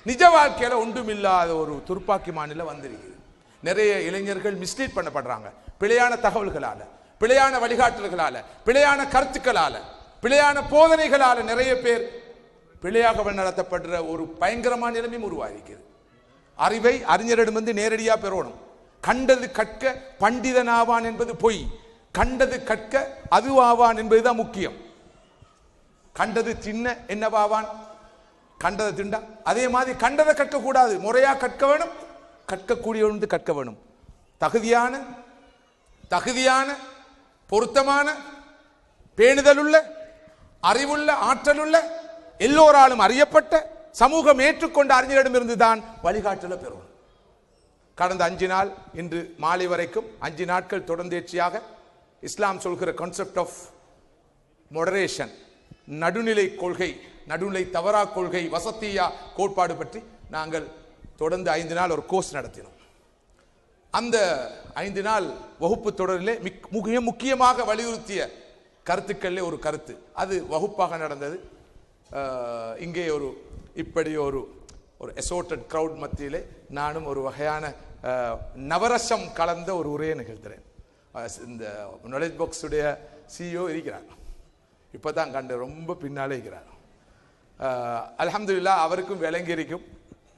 நிஜ வாழ்க்கையில ஒன்றுமில்லாத ஒரு துர்ப்பாக்கி மாநில வந்திருக்குது. நிறைய இளைஞர்கள் மிஸ்லீட் பண்ணப்படுறாங்க. பிழையான தகவல்களால, பிழையான வழிகாட்டல்களால, பிழையான கருத்துக்களால, பிழையான போதனைகளால நிறைய பேர் பிழையாக நடத்தப்படுற ஒரு பயங்கரமான நிலைமையும் உருவாகிறது. அறிவை அறிஞரிடமிருந்து நேரடியா பெறணும். கண்டது கற்க பண்டிதனாவான் என்பது பொய், கண்டது கற்க அதுவாவான் என்பதுதான் முக்கியம். கண்டது தின்ன என்னவாவான், கண்டதை திண்டா. அதே மாதிரி கண்டதை கற்க கூடாது, முறையா கற்க வேணும், கற்கக்கூடிய கற்க வேணும். தகுதியான பொருத்தமான பேணுதலுள்ள அறிவுள்ள ஆற்றலுள்ள எல்லோராலும் அறியப்பட்ட சமூகம் ஏற்றுக்கொண்ட அறிஞரிடமிருந்து தான் வழிகாட்டலை பெறும். கடந்த 5 நாள் இன்று மாலை வரைக்கும் 5 நாட்கள் தொடர்ந்தேர்ச்சியாக இஸ்லாம் சொல்கிற கான்செப்ட் ஆஃப் மொடரேஷன், நடுநிலை கொள்கை, நடுநிலை தவறா கொள்கை, வசத்தியா கோட்பாடு பற்றி நாங்கள் தொடர்ந்து 5 நாள் ஒரு கோர்ஸ் நடத்தினோம். அந்த 5 நாள் வகுப்பு தொடரிலே மிக முக்கியமாக வலியுறுத்திய கருத்துக்களிலே ஒரு கருத்து, அது வகுப்பாக நடந்தது. இங்கே இப்படி ஒரு எசோட்டட் கிரவுட் மத்தியிலே நானும் ஒரு வகையான நவரசம் கலந்த ஒரு உரையை நிகழ்த்துறேன். இந்த நாலேஜ் பாக்ஸுடைய CEO இருக்கிறார், இப்போதான் கண்டு ரொம்ப பின்னாலே இருக்கிறார். அல்ஹம்துலில்லாஹ் அவருக்கும் விளங்கி இருக்கும்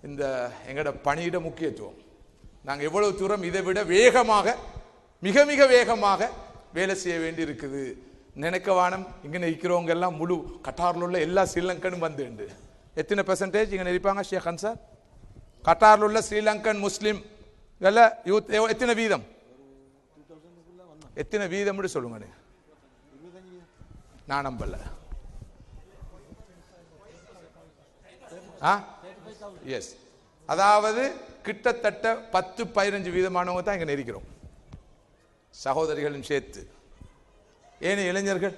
இந்த எங்களோட பணியிட முக்கியத்துவம். நாங்கள் எவ்வளவு தூரம் இதை விட வேகமாக, மிக மிக வேகமாக வேலை செய்ய வேண்டி இருக்குது. நினைக்கவானம் இங்கே இருக்கிறவங்க எல்லாம் முழு கட்டாரில் உள்ள எல்லா ஸ்ரீலங்கனும் வந்து எத்தனை பெர்சன்டேஜ் இங்கே இருப்பாங்க ஷேக் சார்? கட்டாரில் உள்ள ஸ்ரீலங்கன் முஸ்லீம் யூத் எத்தனை வீதம்? எத்தனை வீதம் சொல்லுங்க. நான் நம்பல. எஸ், அதாவது கிட்டத்தட்ட 10-15 வீதமானவங்க தான் இங்க இருக்கிறோம், சகோதரிகளும் சேர்த்து. ஏன் இளைஞர்கள்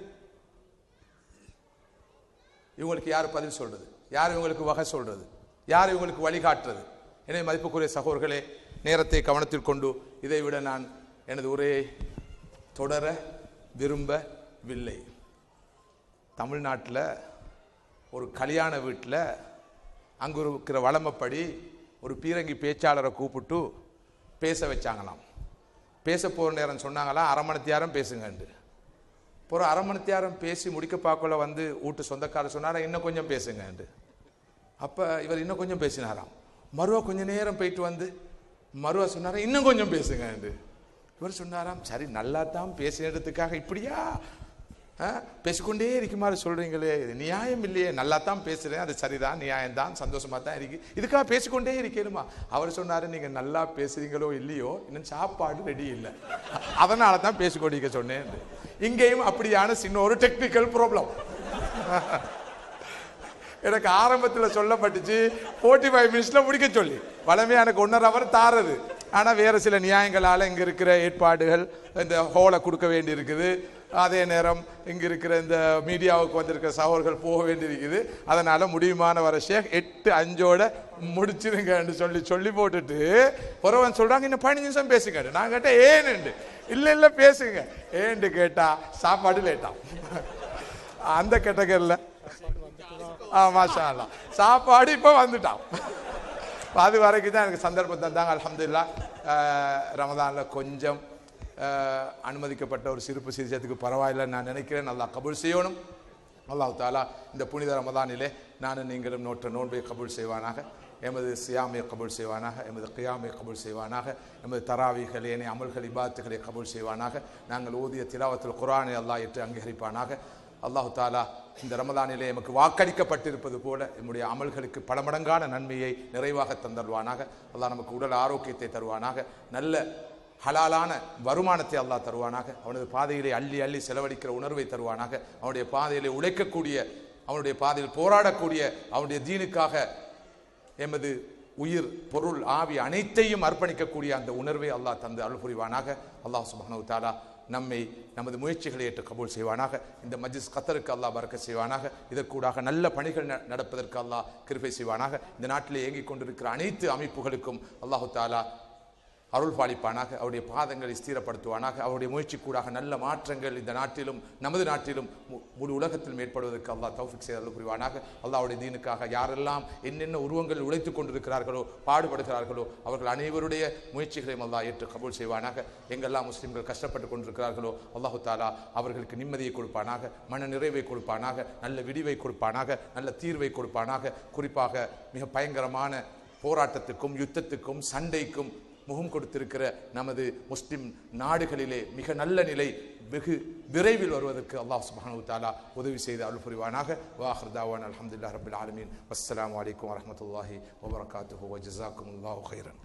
இவங்களுக்கு யார் பதில் சொல்றது? யார் இவங்களுக்கு வகை சொல்றது? யார் இவங்களுக்கு வழிகாட்டுறது? எனவே மதிப்புக்குரிய சகோதரர்களே, நேரத்தை கவனத்தில் கொண்டு இதை விட நான் எனது உரையை தொடர விரும்பவில்லை. தமிழ்நாட்டில் ஒரு கல்யாண வீட்டில் அங்கு இருக்கிற வளமைப்படி ஒரு பீரங்கி பேச்சாளரை கூப்பிட்டு பேச வச்சாங்களாம். பேச போகிற நேரம் சொன்னாங்களாம், 1/2 மணி நேரம் பேசுங்கண்டு. ஒரு அரை மணி நேரம் பேசி முடிக்க பார்க்கல வந்து வீட்டு சொந்தக்காரர் சொன்னாரா இன்னும் கொஞ்சம் பேசுங்க. அப்போ இவர் இன்னும் கொஞ்சம் பேசினாராம். மறுவா கொஞ்ச நேரம் போயிட்டு வந்து மறுவா சொன்னாரா இன்னும் கொஞ்சம் பேசுங்க. இவர் சொன்னாராம் சரி நல்லா தான் பேசினதுக்காக இப்படியா பேசிக்கொண்டே இருக்குமாறு சொல்றீங்களே, இது நியாயம் இல்லையே, நல்லா தான் பேசுறேன், அது சரிதான், நியாயம்தான், சந்தோஷமா தான் இருக்கு, இதுக்காக பேசிக்கொண்டே இருக்கணுமா? அவர் சொன்னாரு நீங்க நல்லா பேசுறீங்களோ இல்லையோ இன்னும் சாப்பாடு ரெடி இல்லை, அதனால தான் பேசிக்கொண்டிருக்க சொன்னேன். இங்கேயும் அப்படியான சின்ன ஒரு டெக்னிக்கல் ப்ராப்ளம். எனக்கு ஆரம்பத்தில் சொல்லப்பட்டுச்சு 45 மினிட்ஸ்ல முடிக்க சொல்லி, வளமையா எனக்கு 1.5 hour தாரது. ஆனால் வேறு சில நியாயங்களால் இங்கே இருக்கிற ஏற்பாடுகள் இந்த ஹோலை கொடுக்க வேண்டி இருக்குது, அதே நேரம் இங்கே இருக்கிற இந்த மீடியாவுக்கு வந்திருக்கிற சகோதரர்கள் போக வேண்டியிருக்குது, அதனால் முடியுமான வர ஷேக் 8:05 முடிச்சிருங்கன்னு சொல்லி போட்டுட்டு ஒருவன் சொல்கிறாங்க இன்னும் 15 நிமிஷம் பேசுங்க. நான் கேட்டேன் ஏன்னு, இல்லை பேசுங்க ஏன்னு கேட்டா சாப்பாடு லேட்டா அந்த கேட்டகரியில் மாஷா அல்லாஹ் சாப்பாடு இப்போ வந்துட்டான். அது வரைக்கும் தான் எனக்கு சந்தர்ப்பம் தந்தாங்க. அல்ஹம்துலில்லாஹ் ரமதானில் கொஞ்சம் அனுமதிக்கப்பட்ட ஒரு சிறப்பு சிகிச்சைக்கு பரவாயில்லைன்னு நான் நினைக்கிறேன். அல்லாஹ் கபூல் செய்யணும். அல்லாஹ் தாலா இந்த புனித ரமதானிலே நானும் நீங்களும் நோற்ற நோன்பை கபூல் செய்வானாக, எமது சியாமை கபூல் செய்வானாக, எமது கியாமை கபூல் செய்வானாக, எமது தராவிகள் ஏனைய அமல்கள் இபாத்துகளை கபூல் செய்வானாக, நாங்கள் ஓதிய திலாவத்துல் குர்ஆனை அல்லாஹ் ஏற்று அங்கீகரிப்பானாக. அல்லாஹு தாலா இந்த ரமதானிலே எமக்கு வாக்களிக்கப்பட்டிருப்பது போல நம்முடைய அமல்களுக்கு பல மடங்கான நன்மையை நிறைவாக தந்தருவானாக. அல்லாஹ் நமக்கு உடல் ஆரோக்கியத்தை தருவானாக, நல்ல ஹலாலான வருமானத்தை அல்லாஹ் தருவானாக, அவனது பாதையிலே அள்ளி அள்ளி செலவழிக்கிற உணர்வை தருவானாக, அவனுடைய பாதையிலே உழைக்கக்கூடிய, அவனுடைய பாதையில் போராடக்கூடிய, அவனுடைய தீனுக்காக எமது உயிர் பொருள் ஆவி அனைத்தையும் அர்ப்பணிக்கக்கூடிய அந்த உணர்வை அல்லாஹ் தந்து அருள் புரிவானாக. அல்லாஹ் சுப்ஹானஹு வ தஆலா நம்மை நமது முயற்சிகளை ஏற்று கபூல் செய்வானாக. இந்த மஜ்லிஸ் கத்தருக்கு அல்லாஹ் பரக்கத் செய்வானாக. இதற்கூடாக நல்ல பணிகள் நடப்பதற்கு அல்லாஹ் கிருபை செய்வானாக. இந்த நாட்டிலே இயங்கிக் கொண்டிருக்கிற அனைத்து அமைப்புகளுக்கும் அல்லாஹு தாலா அருள் பாலிப்பானாக, அவருடைய பாதங்களை ஸ்திரப்படுத்துவானாக. அவருடைய முயற்சி கூடாக நல்ல மாற்றங்கள் இந்த நாட்டிலும் நமது நாட்டிலும் முழு உலகத்திலும் ஏற்படுவதற்கு அல்லாஹ் தௌஃபீக் செய்து அருள் புரிவானாக. அல்லாஹ்வுடைய தீனுக்காக யாரெல்லாம் என்னென்ன உருவங்கள் உழைத்துக் கொண்டிருக்கிறார்களோ பாடுபடுகிறார்களோ அவர்கள் அனைவருடைய முயற்சிகளையும் அல்லாஹ் ஏற்று கபூல் செய்வானாக. எங்கெல்லாம் முஸ்லிம்கள் கஷ்டப்பட்டு கொண்டிருக்கிறார்களோ அல்லாஹு தாலா அவர்களுக்கு நிம்மதியை கொடுப்பானாக, மன நிறைவை கொடுப்பானாக, நல்ல விடிவை கொடுப்பானாக, நல்ல தீர்வை கொடுப்பானாக. குறிப்பாக மிக பயங்கரமான போராட்டத்துக்கும் யுத்தத்துக்கும் சண்டைக்கும் முகம் கொடுத்திருக்கிற நமது முஸ்லிம் நாடுகளிலே மிக நல்ல நிலை வெகு விரைவில் வருவதற்கு அல்லாஹ் சுப்ஹானஹு வ தஆலா உதவி செய்து அருள் புரிவானாக. வாஹிர் தாவானா அல்ஹம்துலில்லாஹி ரப்பில் ஆலமீன். வஸ்ஸலாமு அலைக்கும் வரஹ்மத்துல்லாஹி வபரகாத்துஹு வ ஜஸாக்குமுல்லாஹு கைரன்.